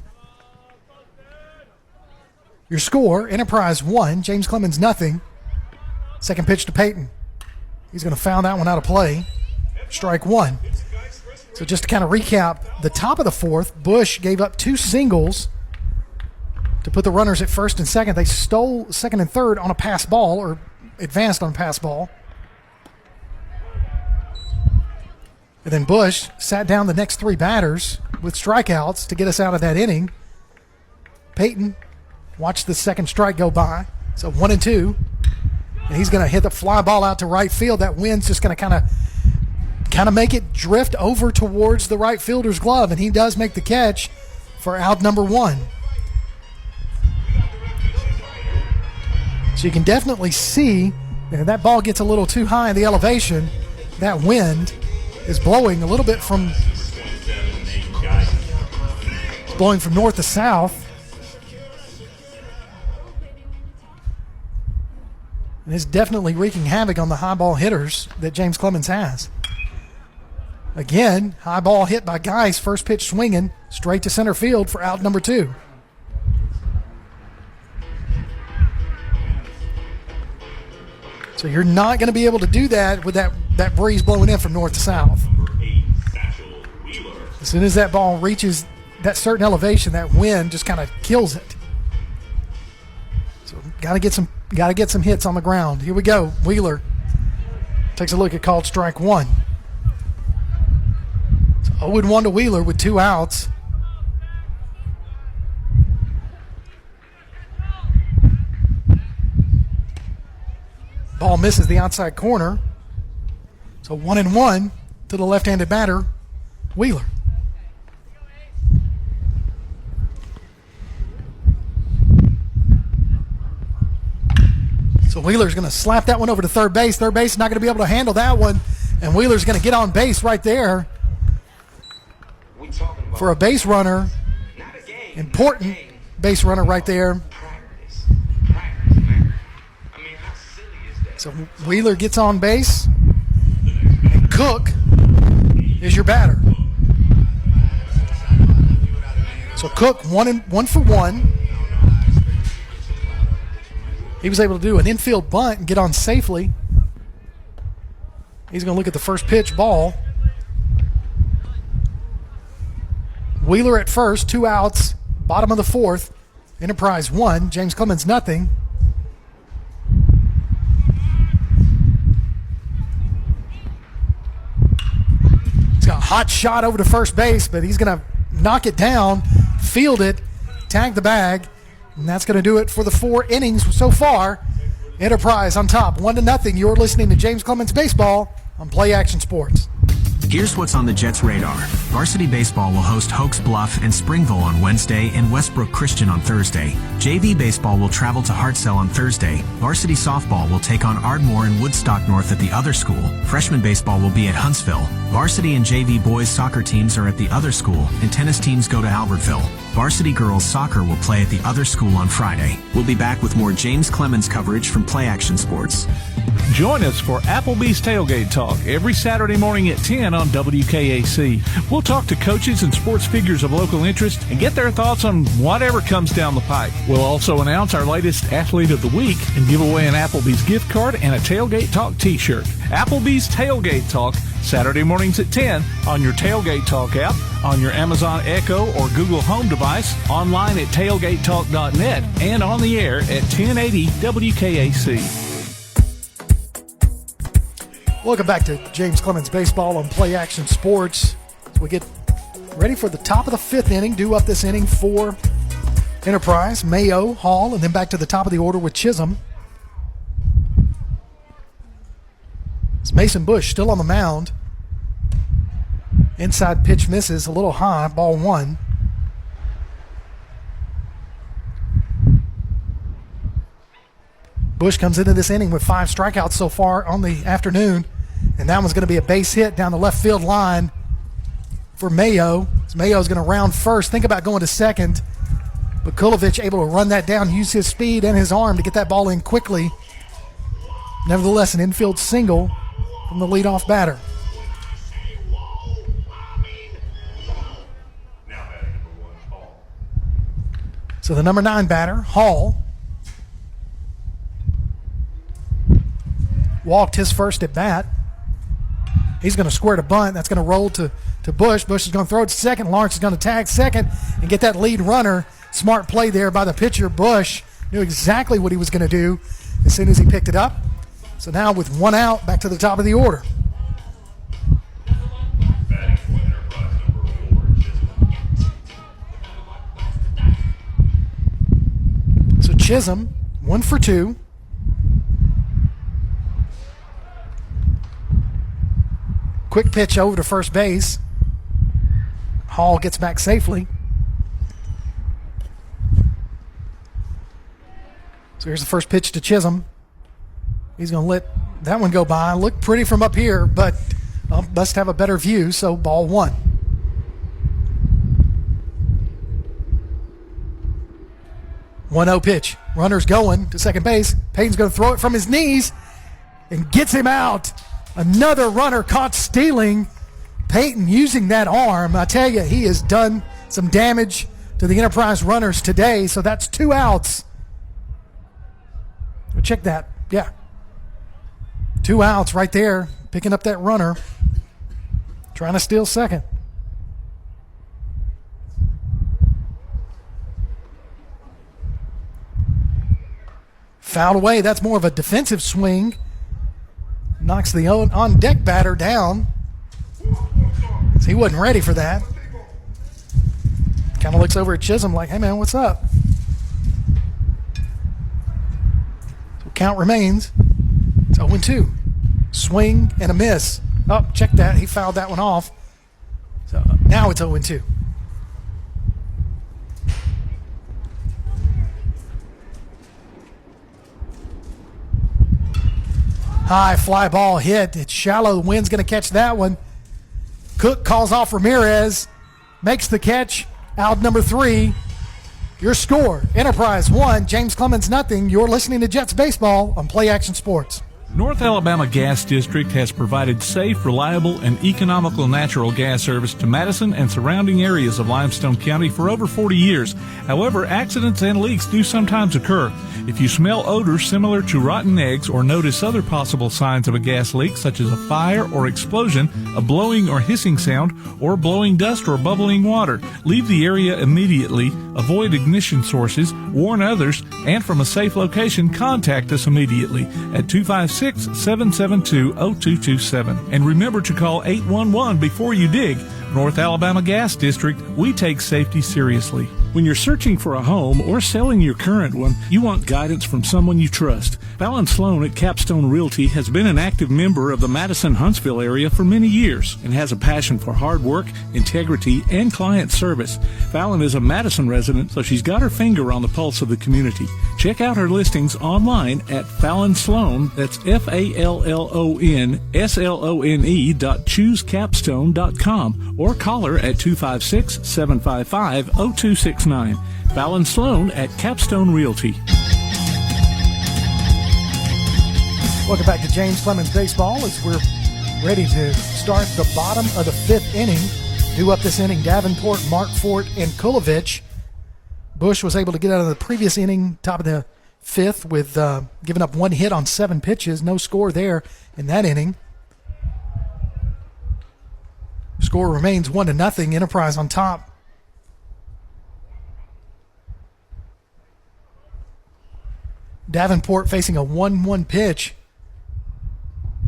S2: Your score, Enterprise 1, James Clemens nothing. Second pitch to Peyton. He's going to foul that one out of play. Strike 1. So just to kind of recap, the top of the 4th, Bush gave up 2 singles to put the runners at first and second. They stole second and third on a pass ball, or advanced on a pass ball. And then Bush sat down the next 3 batters with strikeouts to get us out of that inning. Peyton watched the second strike go by. So 1-2. And he's going to hit the fly ball out to right field. That wind's just going to kind of make it drift over towards the right fielder's glove, and he does make the catch for out number 1. So you can definitely see that ball gets a little too high in the elevation. That wind is blowing a little bit from north to south. And it's definitely wreaking havoc on the high ball hitters that James Clemens has. Again, high ball hit by Geis, first pitch swinging straight to center field for out number 2. So you're not going to be able to do that with that breeze blowing in from north to south. As soon as that ball reaches that certain elevation, that wind just kind of kills it. So got to get some hits on the ground. Here we go. Wheeler takes a look at called strike 1. So 0-1 to Wheeler with 2 outs. Ball misses the outside corner. So 1-1 to the left-handed batter, Wheeler. So Wheeler's going to slap that one over to third base. Third base is not going to be able to handle that one. And Wheeler's going to get on base right there for a base runner. Important base runner right there. So Wheeler gets on base. And Cook is your batter. So Cook, 1 for 1. He was able to do an infield bunt and get on safely. He's going to look at the first pitch ball. Wheeler at first, 2 outs, bottom of the 4th. Enterprise 1, James Clemens nothing. He's got a hot shot over to first base, but he's going to knock it down, field it, tag the bag. And that's going to do it for the 4 innings so far. Enterprise on top, 1-0. You're listening to James Clemens Baseball on Play Action Sports.
S4: Here's what's on the Jets' radar. Varsity baseball will host Hoax Bluff and Springville on Wednesday and Westbrook Christian on Thursday. JV baseball will travel to Hartselle on Thursday. Varsity softball will take on Ardmore and Woodstock North at the other school. Freshman baseball will be at Huntsville. Varsity and JV boys soccer teams are at the other school, and tennis teams go to Albertville. Varsity girls soccer will play at the other school on Friday. We'll be back with more James Clemens coverage from Play Action Sports.
S1: Join us for Applebee's Tailgate Talk every Saturday morning at 10 on WKAC. We'll talk to coaches and sports figures of local interest and get their thoughts on whatever comes down the pipe. We'll also announce our latest Athlete of the Week and give away an Applebee's gift card and a Tailgate Talk t-shirt. Applebee's Tailgate Talk, Saturday mornings at 10 on your Tailgate Talk app, on your Amazon Echo or Google Home device, online at tailgatetalk.net, and on the air at 1080 WKAC.
S2: Welcome back to James Clemens Baseball on Play Action Sports. As we get ready for the top of the fifth inning, due up this inning for Enterprise, Mayo, Hall, and then back to the top of the order with Chisholm. It's Mason Bush still on the mound. Inside pitch misses, a little high, ball one. Bush comes into this inning with 5 strikeouts so far on the afternoon, and that one's going to be a base hit down the left field line for Mayo. Mayo's going to round first, think about going to second, but Kulovich able to run that down, use his speed and his arm to get that ball in quickly. Nevertheless, an infield single from the leadoff batter. So the number 9 batter, Hall, walked his first at bat. He's going to square to bunt. That's going to roll to Bush. Bush is going to throw it to second. Lawrence is going to tag second and get that lead runner. Smart play there by the pitcher. Bush knew exactly what he was going to do as soon as he picked it up. So now with 1 out, back to the top of the order.
S3: Batting for Enterprise number 4, Chisholm.
S2: So Chisholm, 1 for 2. Quick pitch over to first base. Hall gets back safely. So here's the first pitch to Chisholm. He's going to let that one go by. Looked pretty from up here, but must have a better view, so ball 1. 1-0 pitch. Runner's going to second base. Payton's going to throw it from his knees and gets him out. Another runner caught stealing. Payton using that arm. I tell you, he has done some damage to the Enterprise runners today, so that's 2 outs. Well, check that. Yeah. 2 outs right there, picking up that runner, trying to steal second. Fouled away. That's more of a defensive swing. Knocks the on-deck batter down. So he wasn't ready for that. Kind of looks over at Chisholm like, hey, man, what's up? So count remains. It's 0-2. Swing and a miss. Oh, check that. He fouled that one off. So now it's 0-2. High fly ball hit. It's shallow. The wind's going to catch that one. Cook calls off Ramirez. Makes the catch. Out number 3. Your score, Enterprise 1, James Clemens nothing. You're listening to Jets Baseball on Play Action Sports.
S1: North Alabama Gas District has provided safe, reliable, and economical natural gas service to Madison and surrounding areas of Limestone County for over 40 years. However, accidents and leaks do sometimes occur. If you smell odors similar to rotten eggs or notice other possible signs of a gas leak, such as a fire or explosion, a blowing or hissing sound, or blowing dust or bubbling water, leave the area immediately, avoid ignition sources, warn others, and from a safe location, contact us immediately at 256-772-0227. And remember to call 811 before you dig. North Alabama Gas District, we take safety seriously. When you're searching for a home or selling your current one, you want guidance from someone you trust. Fallon Sloan at Capstone Realty has been an active member of the Madison-Huntsville area for many years and has a passion for hard work, integrity, and client service. Fallon is a Madison resident, so she's got her finger on the pulse of the community. Check out her listings online at Fallon Sloan, that's FALLONSLONE.choosecapstone.com, or call her at 256-755-0269. Fallon Sloan at Capstone Realty.
S2: Welcome back to James Clemens Baseball as we're ready to start the bottom of the fifth inning. Due up this inning, Davenport, Markfort, and Kulovich. Bush was able to get out of the previous inning, top of the fifth, with giving up one hit on 7 pitches. No score there in that inning. Score remains 1-0. Enterprise on top. Davenport facing a 1-1 pitch.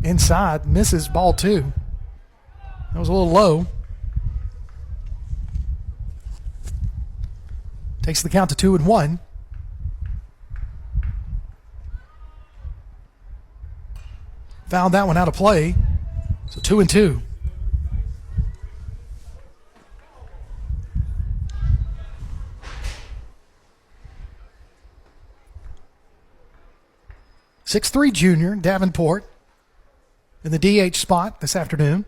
S2: Inside, misses ball 2. That was a little low. Takes the count to 2-1. Fouled that one out of play. So 2-2. .63 junior Davenport in the DH spot this afternoon.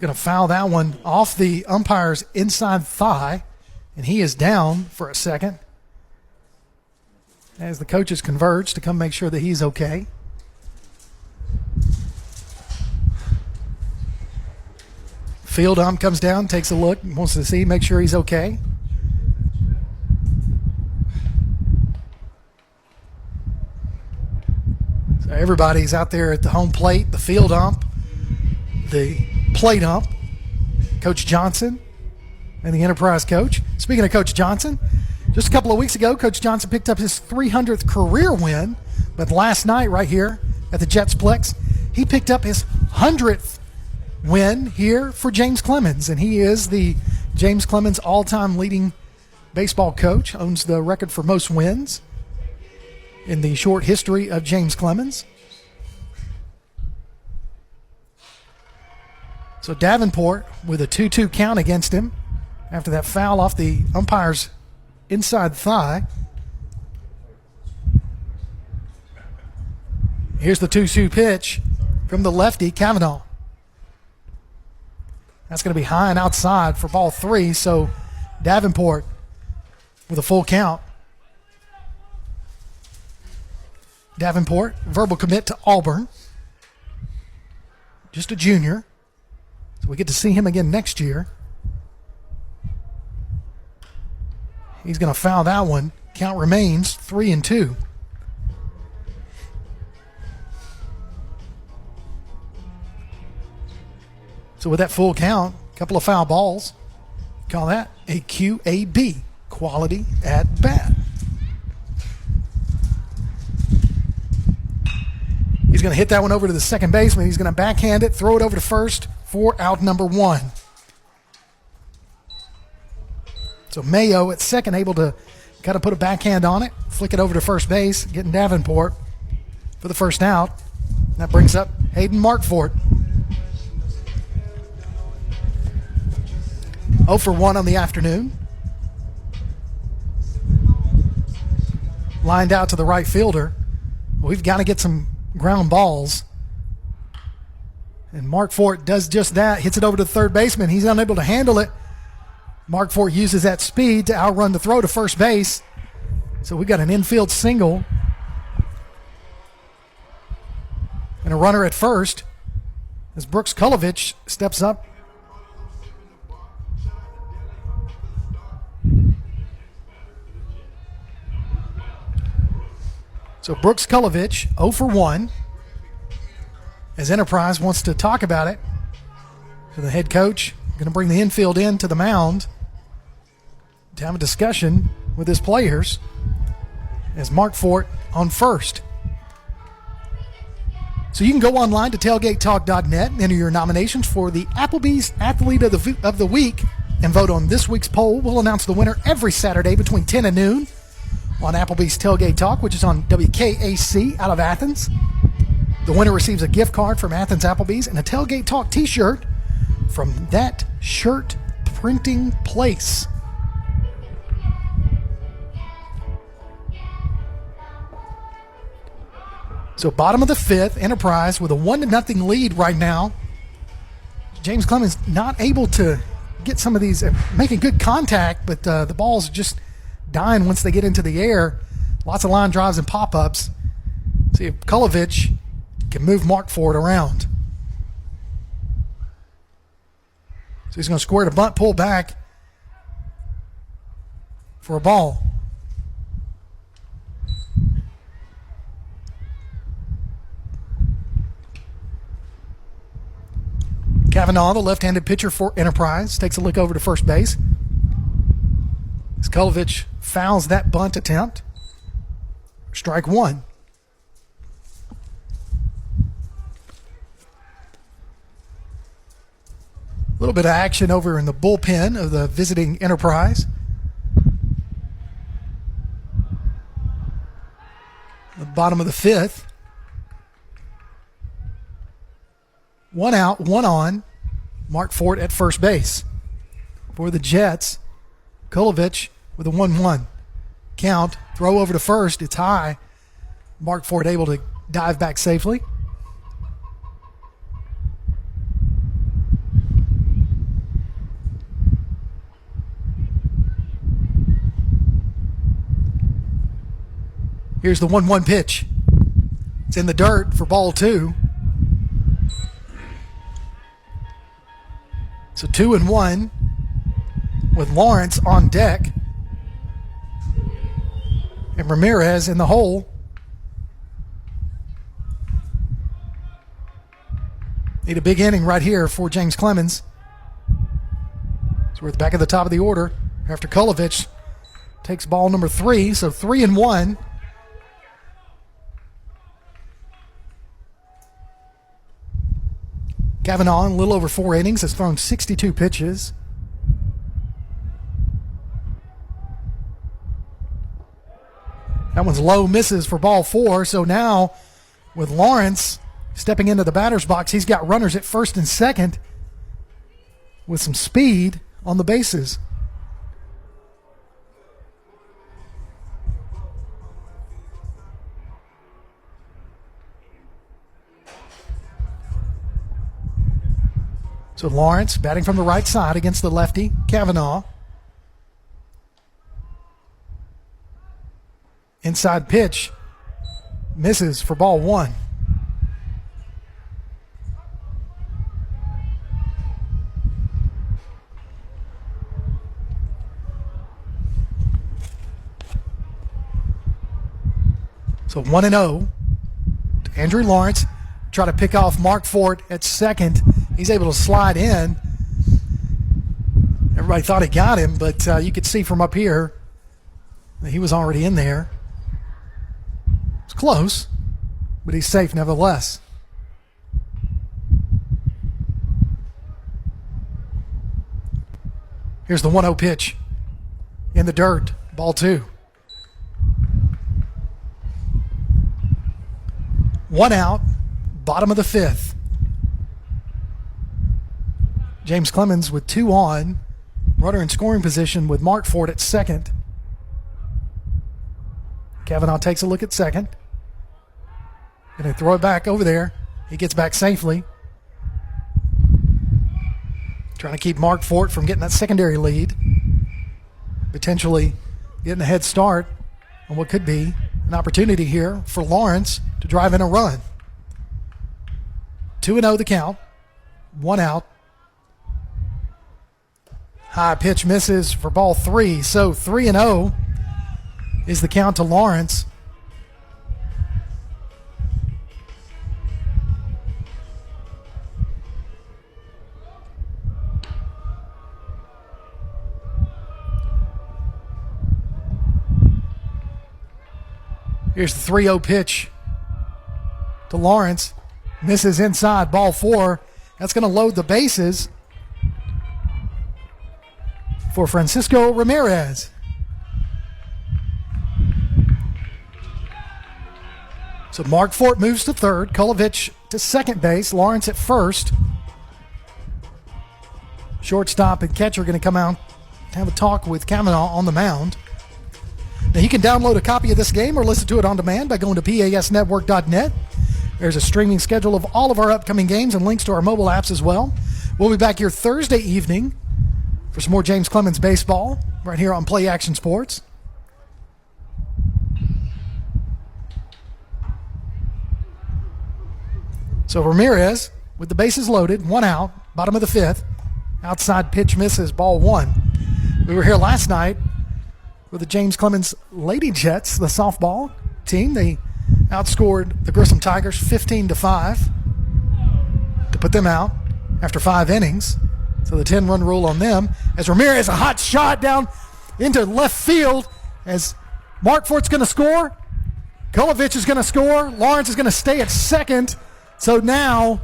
S2: Going to foul that one off the umpire's inside thigh, and he is down for a second as the coaches converge to come make sure that he's okay. Field ump comes down, takes a look, wants to see, make sure he's okay. So everybody's out there at the home plate, the field ump, the plate ump, Coach Johnson, and the Enterprise coach. Speaking of Coach Johnson, just a couple of weeks ago, Coach Johnson picked up his 300th career win, but last night right here at the Jetsplex, he picked up his 100th win here for James Clemens, and he is the James Clemens all-time leading baseball coach, owns the record for most wins in the short history of James Clemens. So Davenport with a 2-2 count against him after that foul off the umpire's inside thigh. Here's the 2-2 pitch from the lefty, Kavanaugh. That's going to be high and outside for ball 3, so Davenport with a full count. Davenport, verbal commit to Auburn. Just a junior. So we get to see him again next year. He's going to foul that one. Count remains 3-2. So with that full count, a couple of foul balls, call that a QAB, quality at bat. He's going to hit that one over to the second baseman. He's going to backhand it, throw it over to first for out number 1. So Mayo at second, able to kind of put a backhand on it, flick it over to first base, getting Davenport for the first out. That brings up Hayden Markfort. 0 for 1 on the afternoon. Lined out to the right fielder. We've got to get some ground balls. And Markfort does just that, hits it over to the third baseman. He's unable to handle it. Markfort uses that speed to outrun the throw to first base. So we've got an infield single and a runner at first as Brooks Kulovich steps up. So Brooks Kulovich, 0 for 1, as Enterprise wants to talk about it. So the head coach going to bring the infield in to the mound to have a discussion with his players as Markfort on first. So you can go online to tailgatetalk.net and enter your nominations for the Applebee's Athlete of the Week and vote on this week's poll. We'll announce the winner every Saturday between 10 and noon on Applebee's Tailgate Talk, which is on WKAC out of Athens. The winner receives a gift card from Athens Applebee's and a Tailgate Talk t-shirt from That Shirt Printing Place. So bottom of the fifth, Enterprise with a 1-0 lead right now. James Clemens not able to get some of these, making good contact, but the ball's just dying once they get into the air. Lots of line drives and pop-ups. See if Kulovich can move Mark Ford around. So he's going to square the bunt, pull back for a ball. Kavanaugh, the left-handed pitcher for Enterprise, takes a look over to first base. As Kulovich fouls that bunt attempt. Strike one. A little bit of action over in the bullpen of the visiting Enterprise. The bottom of the fifth. 1 out, 1 on. Mark Ford at first base. For the Jets, Kulovich with a 1-1 count. Throw over to first. It's high. Mark Ford able to dive back safely. Here's the 1-1 pitch. It's in the dirt for ball two. So 2-1 with Lawrence on deck. And Ramirez in the hole. Need a big inning right here for James Clemens. So we're at the back of the top of the order after Kulovich takes ball number 3. So 3-1. Kavanaugh, in a little over 4 innings, has thrown 62 pitches. That one's low, misses for ball 4. So now, with Lawrence stepping into the batter's box, he's got runners at first and second with some speed on the bases. So Lawrence batting from the right side against the lefty, Kavanaugh. Inside pitch, misses for ball 1. So 1-0 to Andrew Lawrence. Try to pick off Mark Ford at second. He's able to slide in. Everybody thought he got him, but you could see from up here that he was already in there. It's close, but he's safe nevertheless. Here's the 1-0 pitch. In the dirt, ball 2. 1 out, bottom of the 5th. James Clemens with 2 on. Runner in scoring position with Mark Ford at second. Kavanaugh takes a look at second. Going to throw it back over there. He gets back safely. Trying to keep Mark Ford from getting that secondary lead. Potentially getting a head start on what could be an opportunity here for Lawrence to drive in a run. 2-0 the count. 1 out. High pitch misses for ball 3. So 3-0 is the count to Lawrence. Here's the 3-0 pitch to Lawrence. Misses inside, ball 4. That's going to load the bases. for Francisco Ramirez. So Mark Fort moves to third, Kolovich to second base, Lawrence at first. Shortstop and catcher are going to come out and have a talk with Kavanaugh on the mound. Now you can download a copy of this game or listen to it on demand by going to pasnetwork.net. There's a streaming schedule of all of our upcoming games and links to our mobile apps as well. We'll be back here Thursday evening for some more James Clemens baseball right here on Play Action Sports. So Ramirez with the bases loaded, 1 out, bottom of the 5th. Outside pitch misses, ball 1. We were here last night with the James Clemens Lady Jets, the softball team. They outscored the Grissom Tigers 15-5 to put them out after 5 innings. So the 10-run rule on them. As Ramirez, a hot shot down into left field as Mark Fort's going to score. Kolovich is going to score. Lawrence is going to stay at second. So now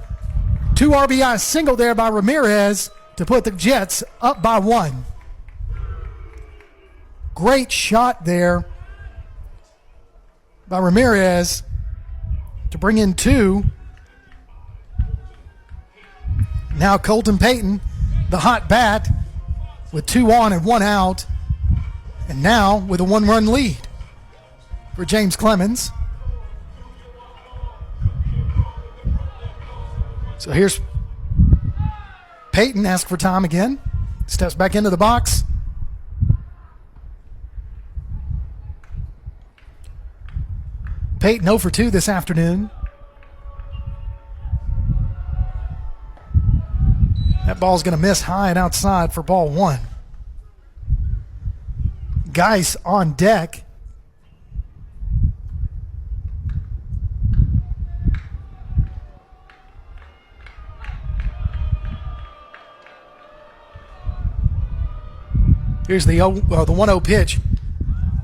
S2: 2 RBI single there by Ramirez to put the Jets up by 1. Great shot there by Ramirez to bring in 2. Now Colton Payton, the hot bat, with 2 on and 1 out. And now with a 1-run lead for James Clemens. So here's Payton, asks for time again. Steps back into the box. Payton 0 for 2 this afternoon. That ball's going to miss high and outside for ball 1. Geis on deck. Here's the 1-0 pitch.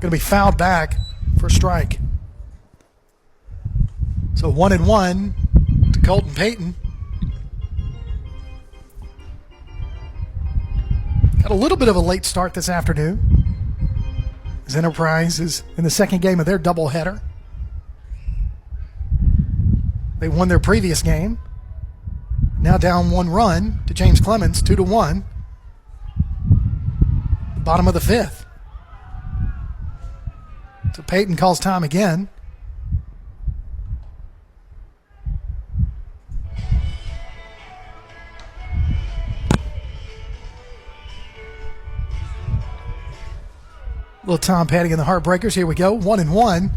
S2: Going to be fouled back for a strike. So 1-1 to Colton Payton. Got a little bit of a late start this afternoon, as Enterprise is in the second game of their doubleheader. They won their previous game. Now down 1 run to James Clemens, 2-1. Bottom of the 5th. So Payton calls time again. Little Tom Petty and the Heartbreakers. Here we go. 1-1.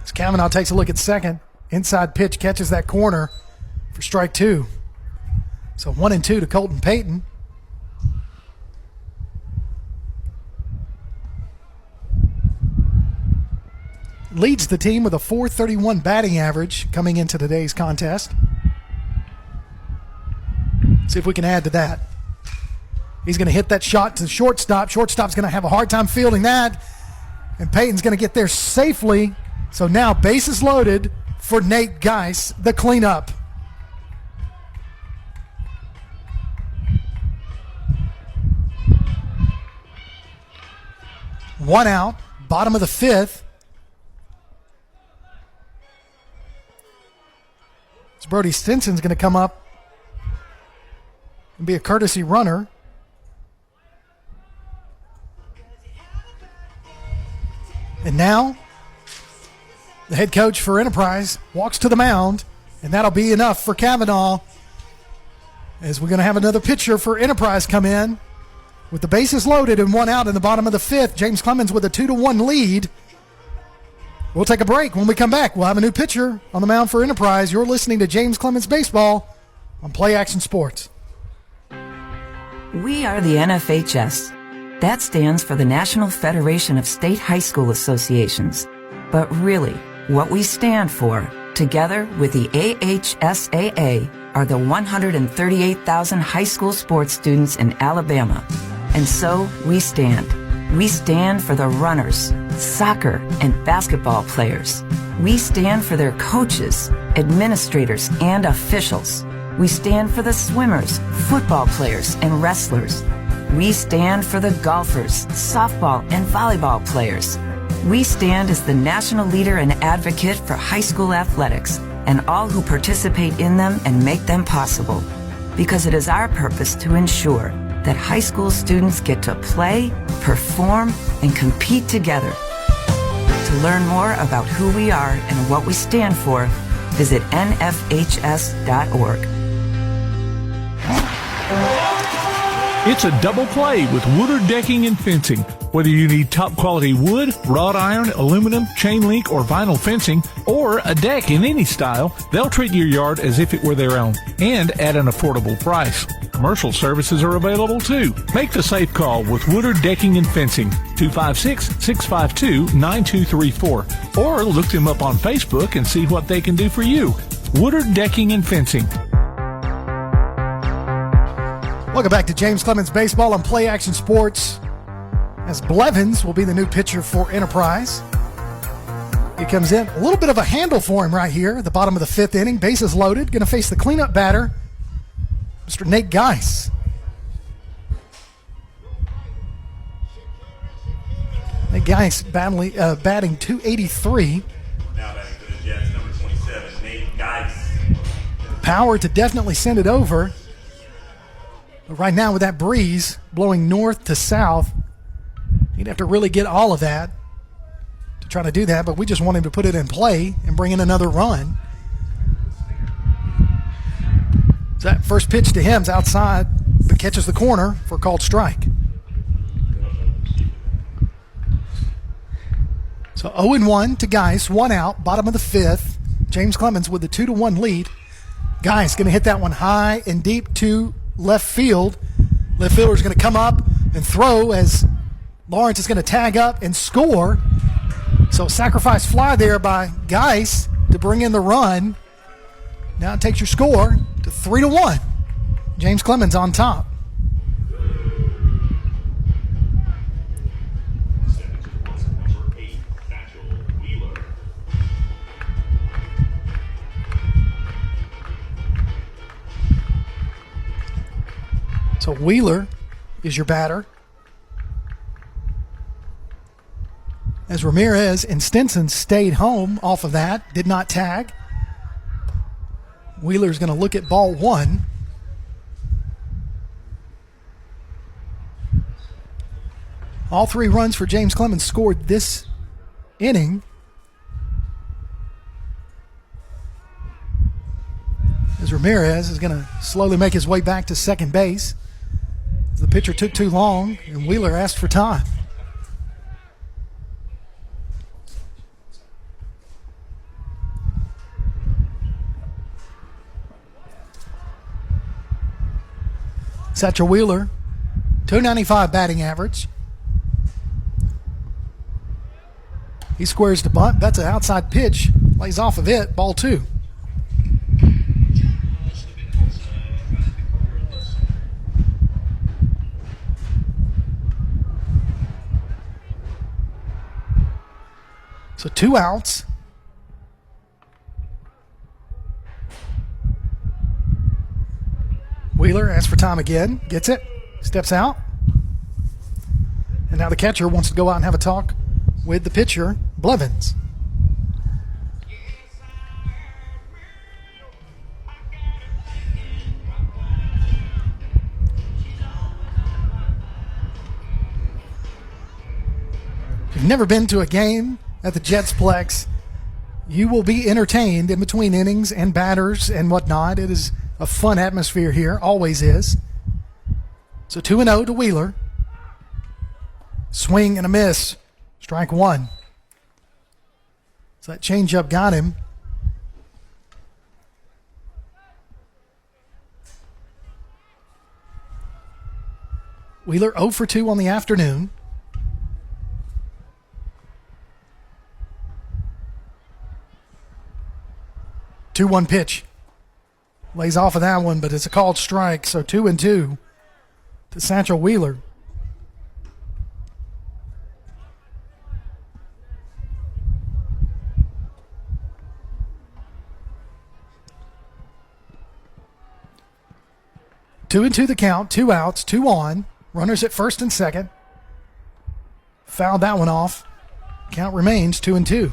S2: As Kavanaugh takes a look at second. Inside pitch catches that corner for strike 2. So 1-2 to Colton Payton. Leads the team with a .431 batting average coming into today's contest. See if we can add to that. He's going to hit that shot to shortstop. Shortstop's going to have a hard time fielding that. And Payton's going to get there safely. So now bases loaded for Nate Geis, the cleanup. One out, bottom of the 5th. Brody Stinson's going to come up and be a courtesy runner. And now the head coach for Enterprise walks to the mound, and that'll be enough for Kavanaugh, as we're going to have another pitcher for Enterprise come in with the bases loaded and 1 out in the bottom of the 5th. James Clemens with a 2-1 lead. We'll take a break. When we come back, we'll have a new pitcher on the mound for Enterprise. You're listening to James Clemens Baseball on Play Action Sports.
S7: We are the NFHS. That stands for the National Federation of State High School Associations. But really, what we stand for, together with the AHSAA, are the 138,000 high school sports students in Alabama. And so we stand. We stand for the runners, soccer, and basketball players. We stand for their coaches, administrators, and officials. We stand for the swimmers, football players, and wrestlers. We stand for the golfers, softball, and volleyball players. We stand as the national leader and advocate for high school athletics and all who participate in them and make them possible. Because it is our purpose to ensure that high school students get to play, perform, and compete together. To learn more about who we are and what we stand for, visit nfhs.org.
S1: It's a double play with Woodard Decking and Fencing. Whether you need top quality wood, wrought iron, aluminum, chain link, or vinyl fencing, or a deck in any style, they'll treat your yard as if it were their own and at an affordable price. Commercial services are available too. Make the safe call with Woodard Decking and Fencing, 256-652-9234, or look them up on Facebook and see what they can do for you. Woodard Decking and Fencing.
S2: Welcome back to James Clemens Baseball on Play Action Sports, as Blevins will be the new pitcher for Enterprise. He comes in, a little bit of a handle for him right here at the bottom of the fifth inning. Bases loaded, going to face the cleanup batter, Mr. Nate Geis. Nate Geis batting .283.
S3: Now batting for the Jets, number 27, Nate Geis.
S2: Power to definitely send it over. But right now with that breeze blowing north to south, he'd have to really get all of that to try to do that, but we just want him to put it in play and bring in another run. So that first pitch to him is outside, but catches the corner for a called strike. So 0-1 to Geis, one out, bottom of the fifth. James Clemens with the 2-1 lead. Geis going to hit that one high and deep to left field. Left fielder is going to come up and throw as Lawrence is going to tag up and score. So sacrifice fly there by Geis to bring in the run. Now it takes your score to 3-1. James Clemens on top.
S3: Number 8, Satchel Wheeler.
S2: So Wheeler is your batter, as Ramirez and Stinson stayed home off of that, did not tag. Wheeler's going to look at ball one. All three runs for James Clemens scored this inning. As Ramirez is going to slowly make his way back to second base. The pitcher took too long, and Wheeler asked for time. Satchel Wheeler, .295 batting average. He squares the bunt. That's an outside pitch. Lays off of it. Ball two. So 2 outs. Wheeler asks for time again. Gets it. Steps out. And now the catcher wants to go out and have a talk with the pitcher, Blevins. If you've never been to a game at the Jetsplex, you will be entertained in between innings and batters and whatnot. It is a fun atmosphere here, always is. So 2-0 to Wheeler. Swing and a miss. Strike one. So that changeup got him. Wheeler 0 for 2 on the afternoon. Two-one pitch. Lays off of that one, but it's a called strike. So 2-2 to Satchel Wheeler. 2-2 the count, 2 outs, 2 on. Runners at first and second. Fouled that one off. Count remains 2-2.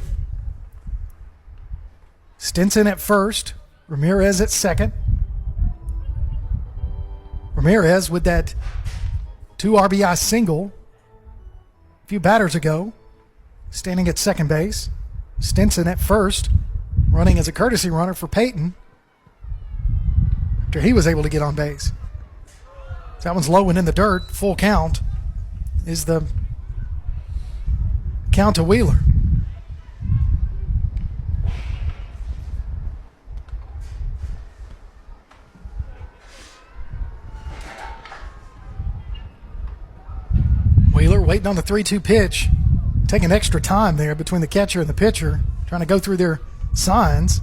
S2: Stinson at first. Ramirez at second. Ramirez with that 2 RBI single a few batters ago, standing at second base. Stinson at first, running as a courtesy runner for Peyton after he was able to get on base. So that one's low and in the dirt. Full count is the count to Wheeler. Wheeler waiting on the 3-2 pitch, taking extra time there between the catcher and the pitcher, trying to go through their signs.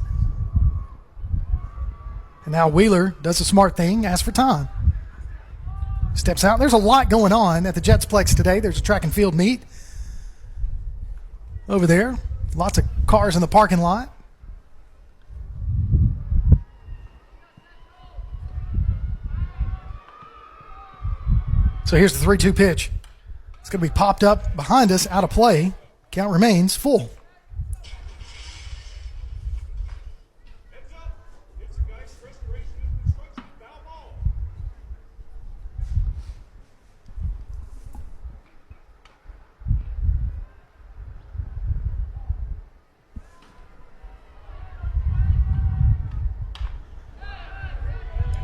S2: And now Wheeler does a smart thing, asks for time. Steps out. There's a lot going on at the Jetsplex today. There's a track and field meet over there. Lots of cars in the parking lot. So here's the 3-2 pitch. It's going to be popped up behind us, out of play. Count remains full.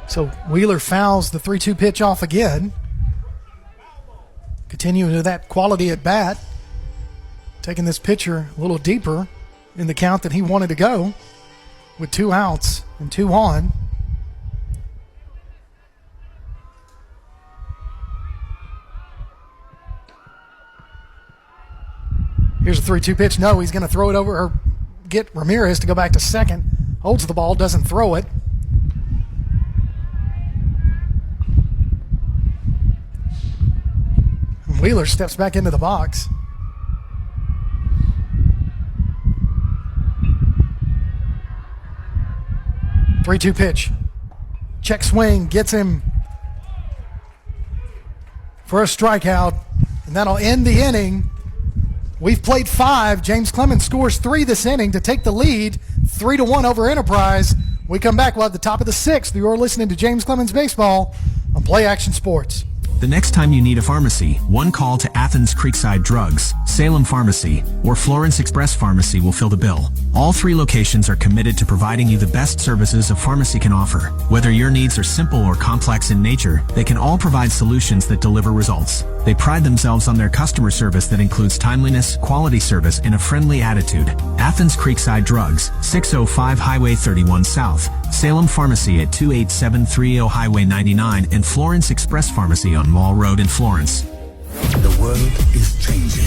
S2: So Wheeler fouls the 3-2 pitch off again. Continuing to that quality at bat, taking this pitcher a little deeper in the count that he wanted to go with 2 outs and 2 on. Here's a 3-2 pitch. No, he's going to throw it over or get Ramirez to go back to second. Holds the ball, doesn't throw it. Wheeler steps back into the box. Three-two pitch. Check swing, gets him for a strikeout, and that'll end the inning. We've played 5. James Clemens scores 3 this inning to take the lead, 3-1 over Enterprise. We come back, we'll have the top of the 6th. You're listening to James Clemens Baseball on Play Action Sports.
S4: The next time you need a pharmacy, one call to Athens Creekside Drugs, Salem Pharmacy, or Florence Express Pharmacy will fill the bill. All 3 locations are committed to providing you the best services a pharmacy can offer. Whether your needs are simple or complex in nature, they can all provide solutions that deliver results. They pride themselves on their customer service that includes timeliness, quality service, and a friendly attitude. Athens Creekside Drugs, 605 Highway 31 South, Salem Pharmacy at 28730 Highway 99, and Florence Express Pharmacy on Mall Road in Florence.
S8: The world is changing.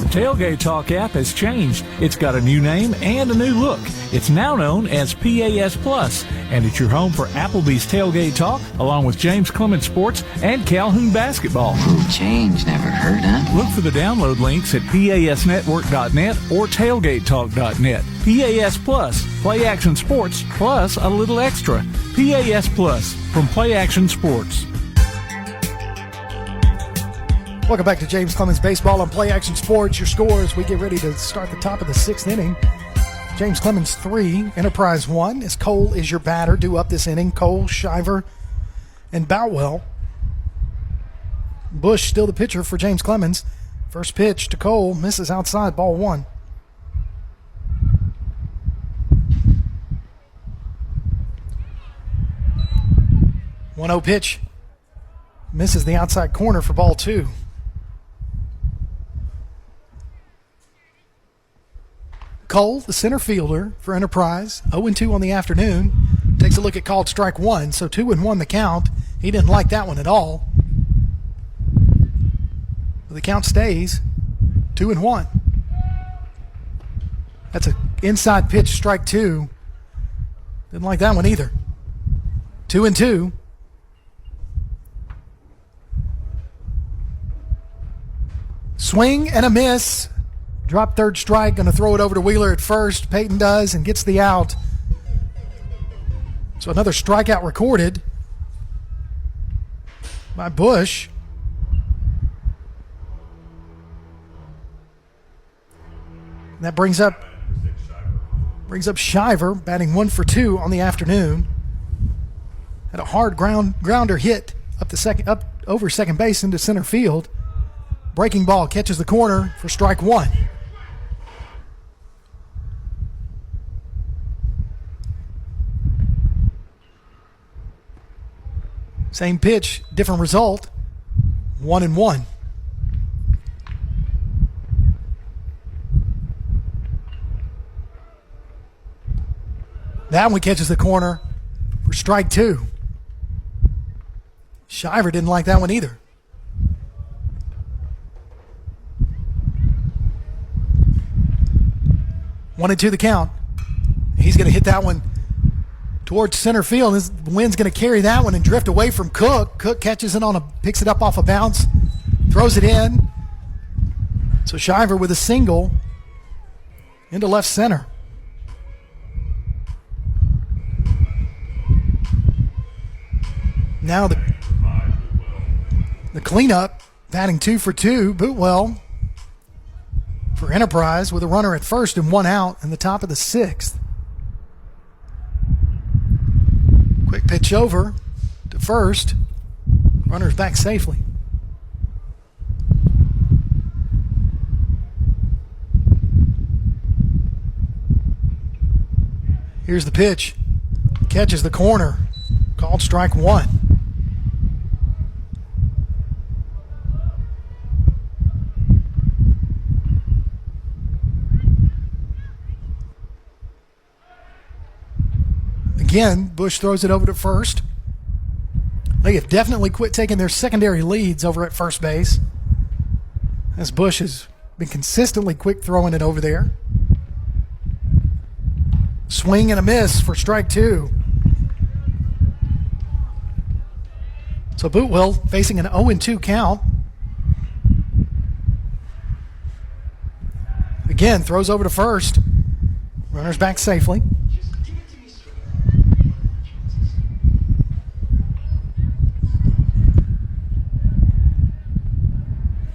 S1: The Tailgate Talk app has changed. It's got a new name and a new look. It's now known as PAS Plus, and it's your home for Applebee's Tailgate Talk, along with James Clemens Sports and Calhoun Basketball.
S9: Change, never heard, huh?
S1: Look for the download links at PASnetwork.net or TailgateTalk.net. PAS Plus, Play Action Sports, plus a little extra. PAS Plus from Play Action Sports.
S2: Welcome back to James Clemens Baseball on Play Action Sports. Your scores, we get ready to start the top of the 6th inning. James Clemens 3, Enterprise 1, as Cole is your batter due up this inning. Cole, Shiver, and Boutwell. Bush still the pitcher for James Clemens. First pitch to Cole, misses outside, ball 1. One-0 pitch, misses the outside corner for ball 2. Cole, the center fielder for Enterprise, 0-2 on the afternoon, takes a look at called strike 1, so 2-1 the count. He didn't like that one at all. But the count stays 2-1. That's an inside pitch, strike 2. Didn't like that one either. 2-2. Swing and a miss. Drop third strike. Going to throw it over to Wheeler at first. Peyton does and gets the out. So another strikeout recorded by Bush. And that brings up Shiver, batting 1 for 2 on the afternoon. Had a hard grounder hit up over second base into center field. Breaking ball catches the corner for strike 1. Same pitch, different result. 1-1. That one catches the corner for strike 2. Shiver didn't like that one either. One and two the count. He's going to hit that one towards center field. This wind's going to carry that one and drift away from Cook. Cook catches it picks it up off a bounce, throws it in. So Shiver with a single into left center. Now the cleanup, batting 2 for 2, Bootwell for Enterprise with a runner at first and 1 out in the top of the 6th. Quick pitch over to first. Runner's back safely. Here's the pitch. Catches the corner. Called strike 1. Again, Bush throws it over to first. They have definitely quit taking their secondary leads over at first base, as Bush has been consistently quick throwing it over there. Swing and a miss for strike 2. So Bootwell facing an 0-2 count. Again, throws over to first. Runner's back safely.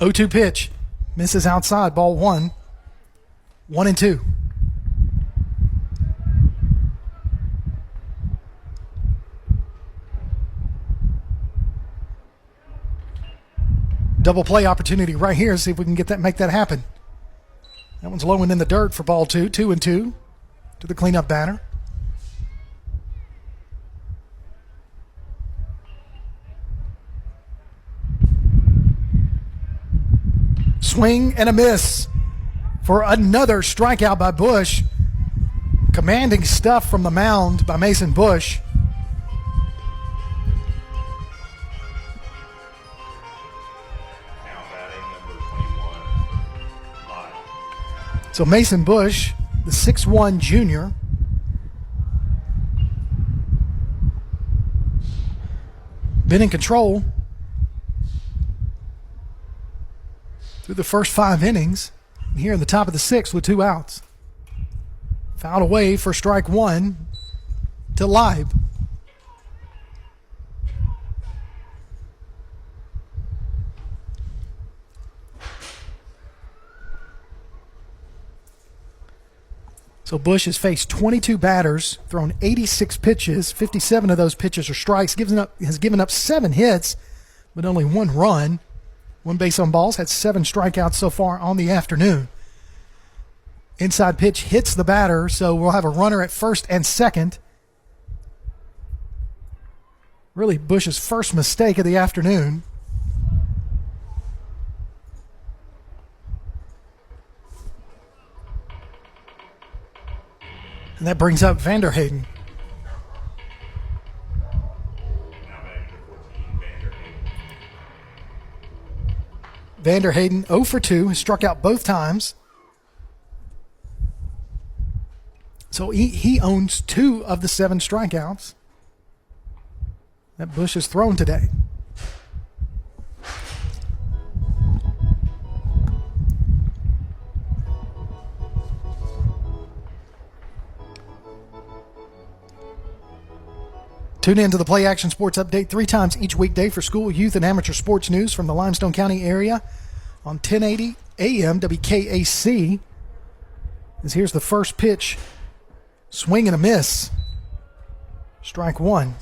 S2: O2 pitch. Misses outside. Ball 1. 1-2. Double play opportunity right here. See if we can make that happen. That one's low and in the dirt for ball 2. 2-2 to the cleanup batter. Swing and a miss for another strikeout by Bush. Commanding stuff from the mound by Mason Bush.
S3: Now batting number 21, live.
S2: So Mason Bush, the 6'1 junior, been in control through the first 5 innings. And here in the top of the 6th with 2 outs. Fouled away for strike 1 to Leib. So Bush has faced 22 batters, thrown 86 pitches. 57 of those pitches are strikes. Has given up 7 hits, but only 1 run. 1 base on balls, had 7 strikeouts so far on the afternoon. Inside pitch hits the batter, so we'll have a runner at first and second. Really Bush's first mistake of the afternoon. And that brings up Vanderhayden.
S3: Now batting number 14, Vanderhayden.
S2: Vanderhayden 0 for 2, has struck out both times. So he owns 2 of the 7 strikeouts that Bush has thrown today. Tune in to the Play Action Sports Update 3 times each weekday for school, youth, and amateur sports news from the Limestone County area on 1080 AM WKAC. As here's the first pitch. Swing and a miss. Strike one.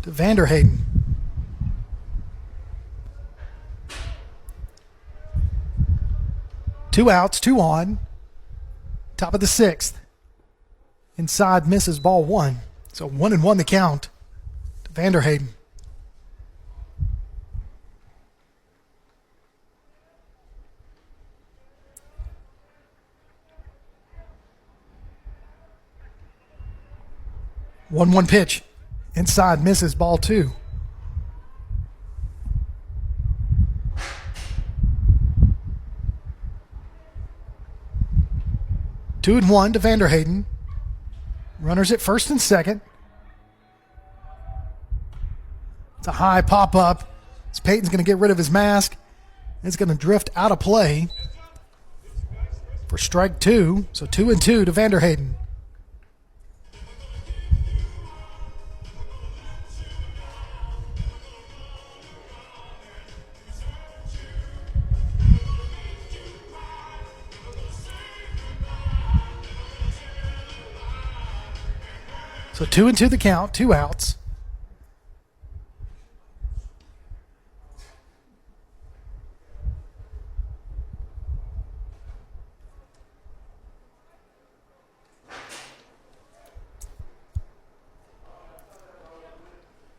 S2: To Vanderhayden. Two outs, two on. Top of the sixth. Inside misses, ball one. So 1-1 the count to Vanderhayden. One pitch. Inside misses, ball two. Two and one to Vanderhayden. Runners at first and second. It's a high pop-up. As Peyton's going to get rid of his mask. It's going to drift out of play for strike two. So 2-2 to Vanderhayden. So 2-2 the count, two outs.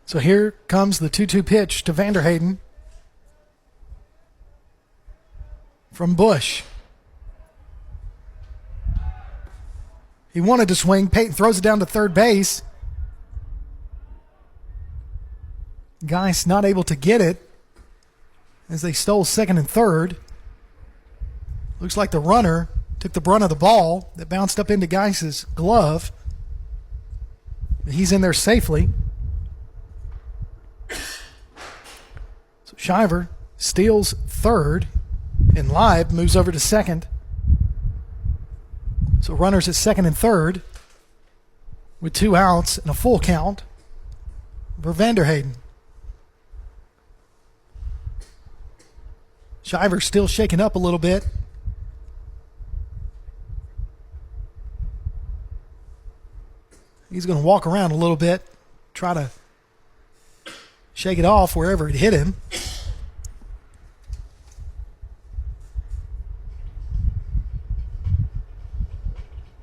S2: So here comes the 2-2 pitch to Vanderhayden from Bush. He wanted to swing. Peyton throws it down to third base. Geis not able to get it as they stole second and third. Looks like the runner took the brunt of the ball that bounced up into Geis's glove. But he's in there safely. So Shiver steals third, and Live moves over to second. So runners at second and third with two outs and a full count for Vanderhayden. Shiver's still shaking up a little bit. He's going to walk around a little bit, try to shake it off wherever it hit him.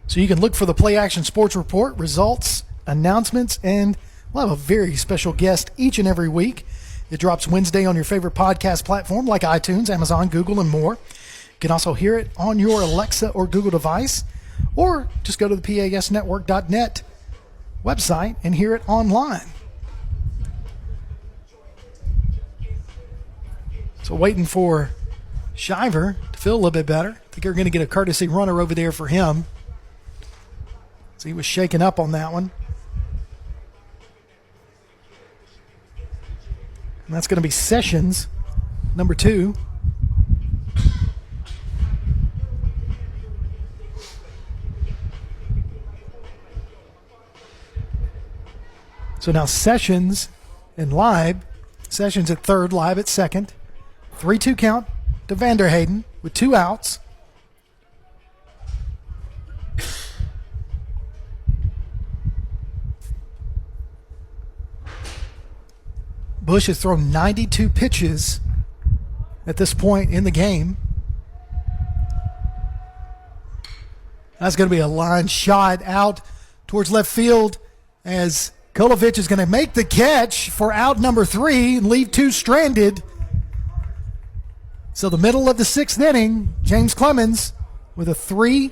S2: So you can look for the Play Action Sports Report, results, announcements, and we'll have a very special guest each and every week. It drops Wednesday on your favorite podcast platform like iTunes, Amazon, Google, and more. You can also hear it on your Alexa or Google device, or just go to the PASnetwork.net website and hear it online. So waiting for Shiver to feel a little bit better. I think they're going to get a courtesy runner over there for him. So he was shaken up on that one. And that's going to be Sessions, number 2. So now Sessions and Live. Sessions at third, Live at second. 3-2 count to Vanderhayden with two outs. Bush has thrown 92 pitches at this point in the game. That's going to be a line shot out towards left field as Kolovich is going to make the catch for out number 3 and leave 2 stranded. So the middle of the 6th inning, James Clemens with a 3-1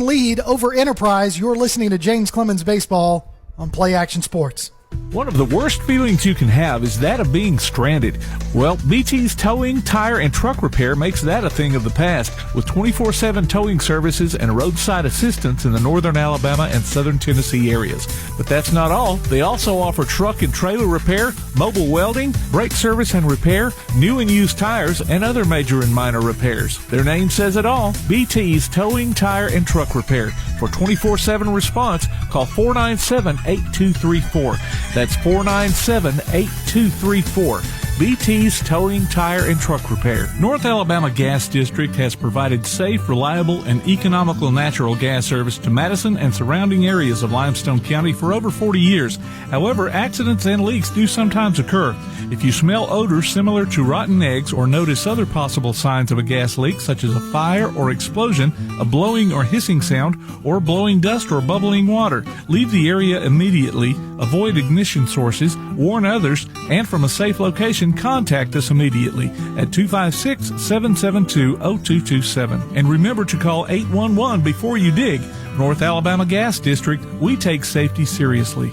S2: lead over Enterprise. You're listening to James Clemens Baseball on Play Action Sports.
S1: One of the worst feelings you can have is that of being stranded. Well, BT's Towing, Tire, and Truck Repair makes that a thing of the past, with 24/7 towing services and roadside assistance in the northern Alabama and southern Tennessee areas. But that's not all. They also offer truck and trailer repair, mobile welding, brake service and repair, new and used tires, and other major and minor repairs. Their name says it all, BT's Towing, Tire, and Truck Repair. For 24/7 response, call 497-8234. That's 497-8234. BT's Towing, Tire, and Truck Repair. North Alabama Gas District has provided safe, reliable, and economical natural gas service to Madison and surrounding areas of Limestone County for over 40 years. However, accidents and leaks do sometimes occur. If you smell odors similar to rotten eggs or notice other possible signs of a gas leak, such as a fire or explosion, a blowing or hissing sound, or blowing dust or bubbling water, leave the area immediately, avoid ignition sources, warn others, and from a safe location, contact us immediately at 256-772-0227. And remember to call 811 before you dig. North Alabama Gas District, we take safety seriously.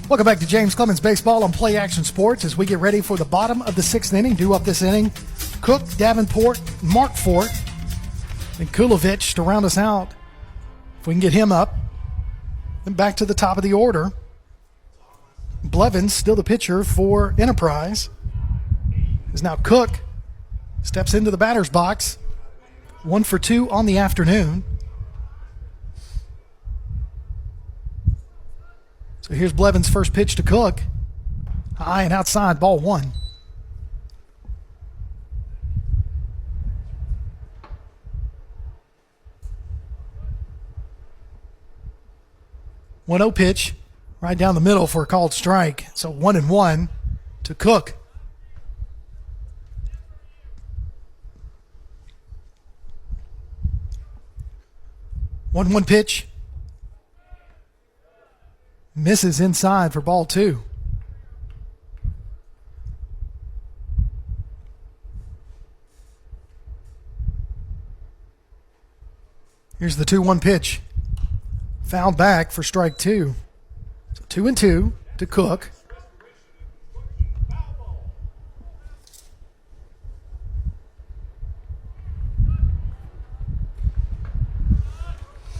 S2: Welcome back to James Clemens Baseball on Play Action Sports as we get ready for the bottom of the sixth inning. Due up this inning, Cook, Davenport, Mark Fort, and Kulovich to round us out. If we can get him up, then back to the top of the order. Blevins, still the pitcher for Enterprise, is now Cook. Steps into the batter's box. 1 for 2 on the afternoon. So here's Blevins' first pitch to Cook. High and outside, ball 1. One-0 pitch. Right down the middle for a called strike. So 1-1 to Cook. One pitch. Misses inside for ball 2. Here's the 2-1 pitch. Fouled back for strike 2. 2-2 to Cook.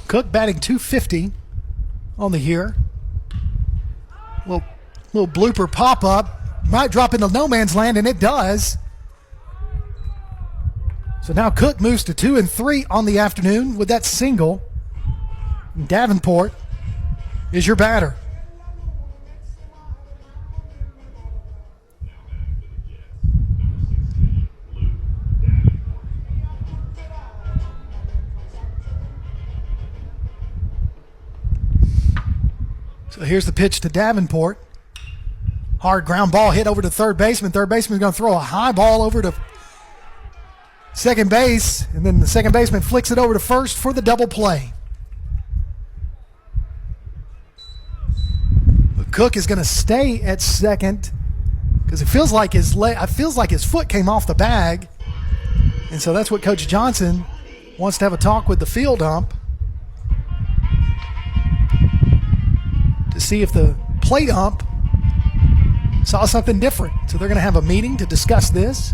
S2: Cook batting .250 on the year. Little blooper pop up. Might drop into no man's land, and it does. So now Cook moves to 2-3 on the afternoon with that single. Davenport is your batter. So here's the pitch to Davenport. Hard ground ball hit over to third baseman. Third baseman's going to throw a high ball over to second base, and then the second baseman flicks it over to first for the double play. But Cook is going to stay at second because it feels like his foot came off the bag, and so that's what Coach Johnson wants to have a talk with the field ump to see if the plate ump saw something different. So they're going to have a meeting to discuss this.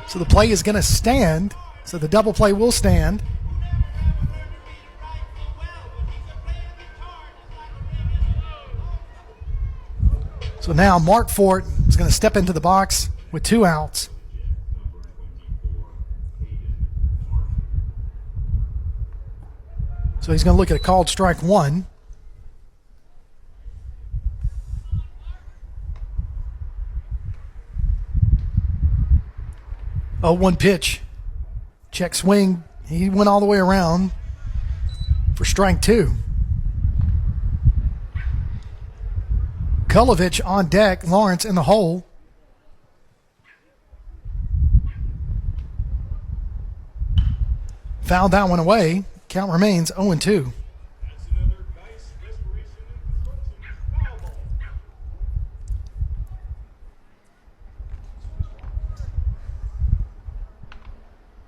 S2: So the play is going to stand. So the double play will stand. So now Mark Fort is going to step into the box with 2 outs. So he's going to look at a called strike 1. Oh, 1 pitch. Check swing. He went all the way around for strike 2. Kulovich on deck. Lawrence in the hole. Fouled that one away. Count remains 0-2.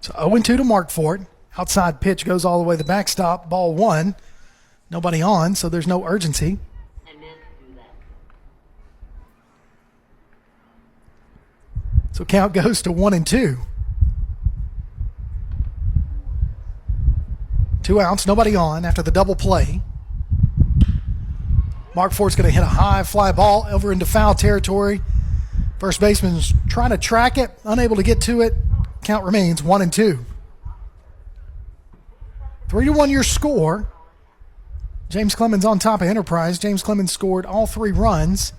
S2: So 0-2 to mark for it. Outside pitch goes all the way to the backstop. Ball 1. Nobody on, so there's no urgency. So count goes to 1-2. 2 outs, nobody on after the double play. Mark Fort's going to hit a high fly ball over into foul territory. First baseman's trying to track it, unable to get to it. Count remains 1-2. 3-1 your score. James Clemens on top of Enterprise. James Clemens scored all 3 runs.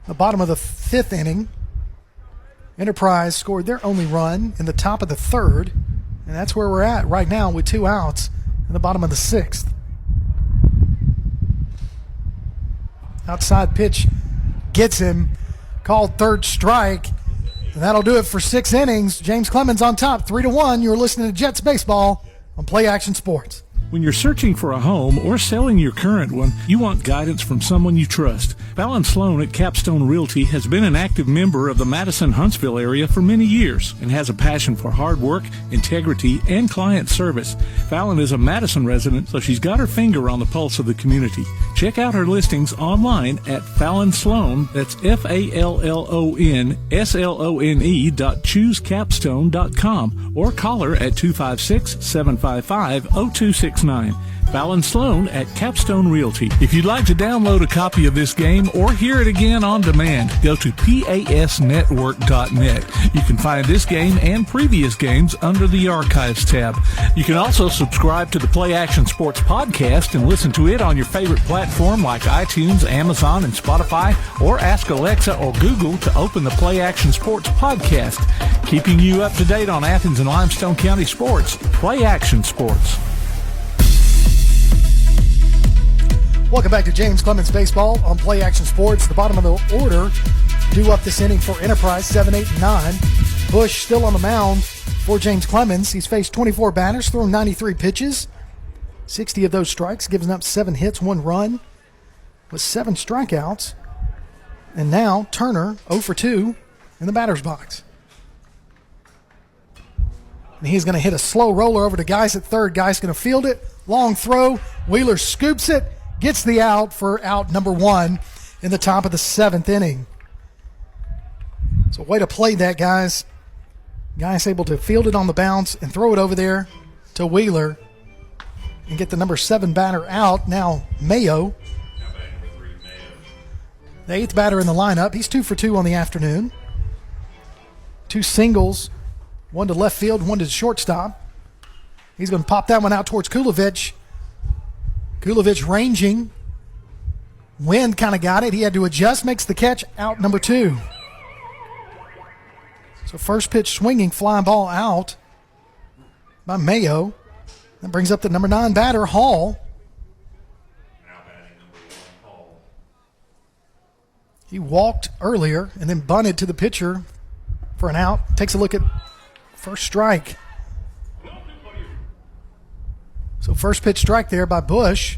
S2: The bottom of the 5th inning. Enterprise scored their only run in the top of the 3rd. And that's where we're at right now with 2 outs in the bottom of the 6th. Outside pitch gets him. Called 3rd strike. And that'll do it for 6 innings. James Clemens on top, 3-1. You're listening to Jets Baseball on Play Action Sports.
S1: When you're searching for a home or selling your current one, you want guidance from someone you trust. Fallon Sloan at Capstone Realty has been an active member of the Madison-Huntsville area for many years and has a passion for hard work, integrity, and client service. Fallon is a Madison resident, so she's got her finger on the pulse of the community. Check out her listings online at Fallon Sloan, that's FALLONSLONE.choosecapstone.com, or call her at 256-755-0269. Fallon Sloan at Capstone Realty. If you'd like to download a copy of this game or hear it again on demand, go to pasnetwork.net. You can find this game and previous games under the Archives tab. You can also subscribe to the Play Action Sports podcast and listen to it on your favorite platform like iTunes, Amazon, and Spotify, or ask Alexa or Google to open the Play Action Sports podcast. Keeping you up to date on Athens and Limestone County sports, Play Action Sports.
S2: Welcome back to James Clemens Baseball on Play Action Sports. The bottom of the order due up this inning for Enterprise, 7, 8, and 9. Bush still on the mound for James Clemens. He's faced 24 batters, thrown 93 pitches. 60 of those strikes, giving up 7 hits, 1 run, with 7 strikeouts. And now Turner 0 for 2 in the batter's box. And he's going to hit a slow roller over to Geis at third. Geis going to field it. Long throw. Wheeler scoops it. Gets the out for out number 1 in the top of the 7th inning. So way to play that, guys. Guys able to field it on the bounce and throw it over there to Wheeler and get the number 7 batter out. Now Mayo, the 8th batter in the lineup. He's 2 for 2 on the afternoon. 2 singles, 1 to left field, 1 to the shortstop. He's going to pop that one out towards Kulovich. Kulovich ranging. Wind kind of got it. He had to adjust, makes the catch, out number 2. So first pitch swinging, fly ball out by Mayo. That brings up the number 9 batter, Hall. He walked earlier and then bunted to the pitcher for an out. Takes a look at first strike. So first pitch strike there by Bush.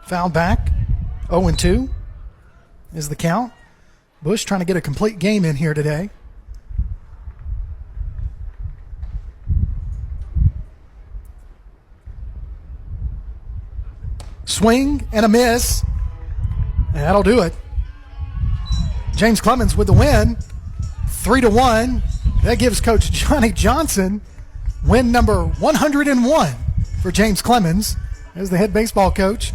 S2: Foul back. 0-2 is the count. Bush trying to get a complete game in here today. Swing and a miss. And that'll do it. James Clemens with the win. 3-1. That gives Coach Johnny Johnson win number 101 for James Clemens as the head baseball coach.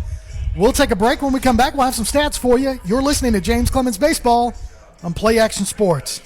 S2: We'll take a break. When we come back, we'll have some stats for you. You're listening to James Clemens Baseball on Play Action Sports.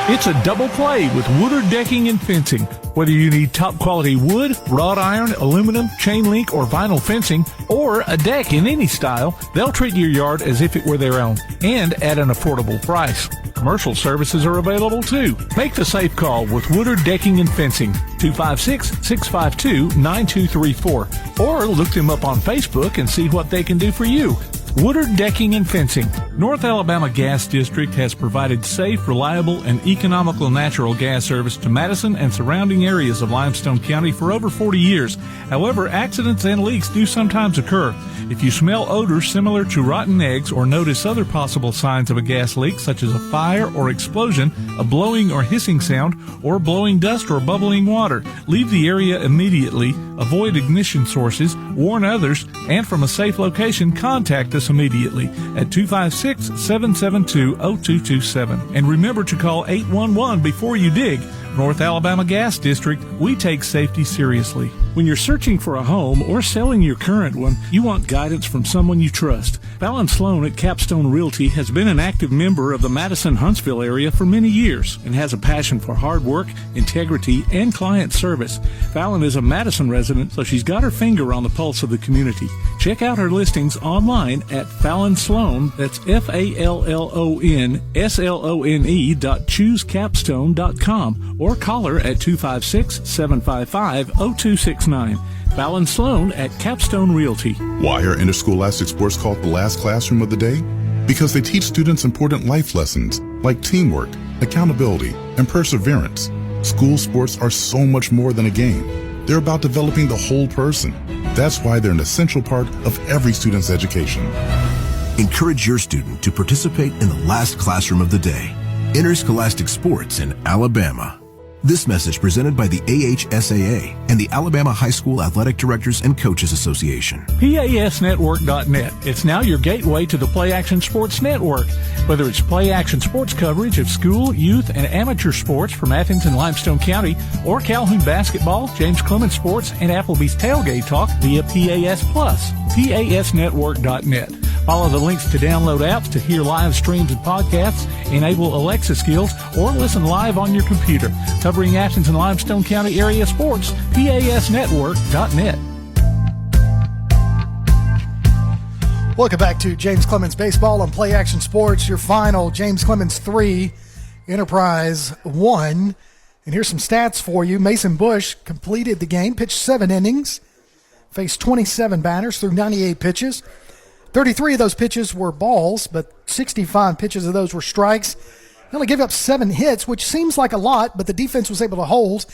S1: It's a double play with Woodard Decking and Fencing. Whether you need top quality wood, wrought iron, aluminum, chain link, or vinyl fencing, or a deck in any style, they'll treat your yard as if it were their own and at an affordable price. Commercial services are available too. Make the safe call with Woodard Decking and Fencing, 256-652-9234, or look them up on Facebook and see what they can do for you. Woodard Decking and Fencing. North Alabama Gas District has provided safe, reliable, and economical natural gas service to Madison and surrounding areas of Limestone County for over 40 years. However, accidents and leaks do sometimes occur. If you smell odors similar to rotten eggs or notice other possible signs of a gas leak, such as a fire or explosion, a blowing or hissing sound, or blowing dust or bubbling water, leave the area immediately, avoid ignition sources, warn others, and from a safe location, contact us immediately at 256-772-0227. And remember to call 811 before you dig. North Alabama Gas District, we take safety seriously. When you're searching for a home or selling your current one, you want guidance from someone you trust. Fallon Sloan at Capstone Realty has been an active member of the Madison-Huntsville area for many years and has a passion for hard work, integrity, and client service. Fallon is a Madison resident, so she's got her finger on the pulse of the community. Check out her listings online at Fallon Sloan, that's FALLONSLONE.choosecapstone.com, or call her at 256-755-0269. Fallon Sloan at Capstone Realty.
S10: Why are interscholastic sports called the last classroom of the day? Because they teach students important life lessons like teamwork, accountability, and perseverance. School sports are so much more than a game. They're about developing the whole person. That's why they're an essential part of every student's education.
S11: Encourage your student to participate in the last classroom of the day, interscholastic sports in Alabama. This message presented by the AHSAA and the Alabama High School Athletic Directors and Coaches Association.
S1: PASnetwork.net. It's now your gateway to the Play Action Sports Network. Whether it's Play Action Sports coverage of school, youth, and amateur sports from Athens and Limestone County, or Calhoun basketball, James Clemens sports, and Applebee's tailgate talk via PAS Plus. PASnetwork.net. Follow the links to download apps to hear live streams and podcasts, enable Alexa skills, or listen live on your computer. Covering Athens and Limestone County area sports, PASnetwork.net.
S2: Welcome back to James Clemens Baseball on Play Action Sports. Your final, James Clemens 3, Enterprise 1. And here's some stats for you. Mason Bush completed the game, pitched 7 innings, faced 27 batters through 98 pitches. 33 of those pitches were balls, but 65 pitches of those were strikes. He only gave up 7 hits, which seems like a lot, but the defense was able to hold.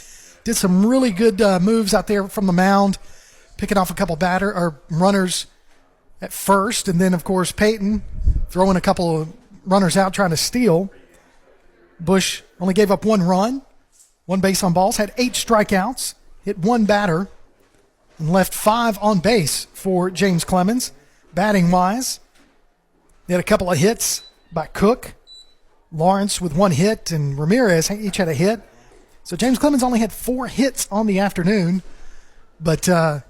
S2: Did some really good moves out there from the mound, picking off a couple runners at first, and then, of course, Peyton throwing a couple of runners out trying to steal. Bush only gave up 1 run, 1 base on balls, had 8 strikeouts, hit 1 batter, and left 5 on base for James Clemens. Batting-wise, they had a couple of hits by Cook, Lawrence with 1 hit, and Ramirez each had a hit. So James Clemens only had 4 hits on the afternoon, but in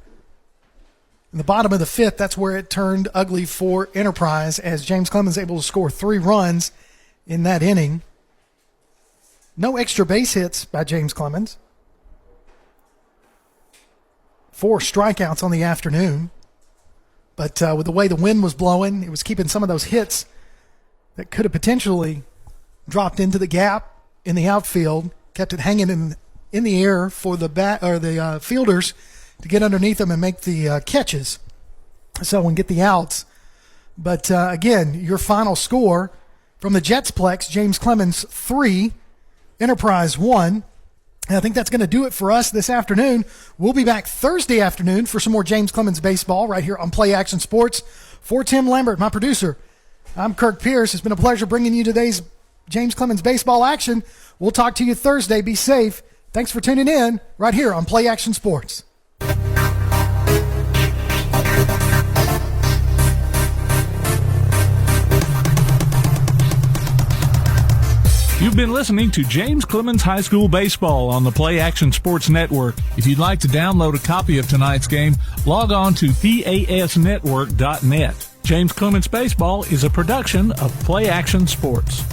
S2: the bottom of the 5th, that's where it turned ugly for Enterprise, as James Clemens able to score 3 runs in that inning. No extra base hits by James Clemens. 4 strikeouts on the afternoon. But with the way the wind was blowing, it was keeping some of those hits that could have potentially dropped into the gap in the outfield, kept it hanging in the air for the fielders to get underneath them and make the catches, so and get the outs. But again, your final score from the Jetsplex: James Clemens 3, Enterprise 1. And I think that's going to do it for us this afternoon. We'll be back Thursday afternoon for some more James Clemens baseball right here on Play Action Sports. For Tim Lambert, my producer, I'm Kirk Pierce. It's been a pleasure bringing you today's James Clemens baseball action. We'll talk to you Thursday. Be safe. Thanks for tuning in right here on Play Action Sports.
S1: You've been listening to James Clemens High School Baseball on the Play Action Sports Network. If you'd like to download a copy of tonight's game, log on to PASnetwork.net. James Clemens Baseball is a production of Play Action Sports.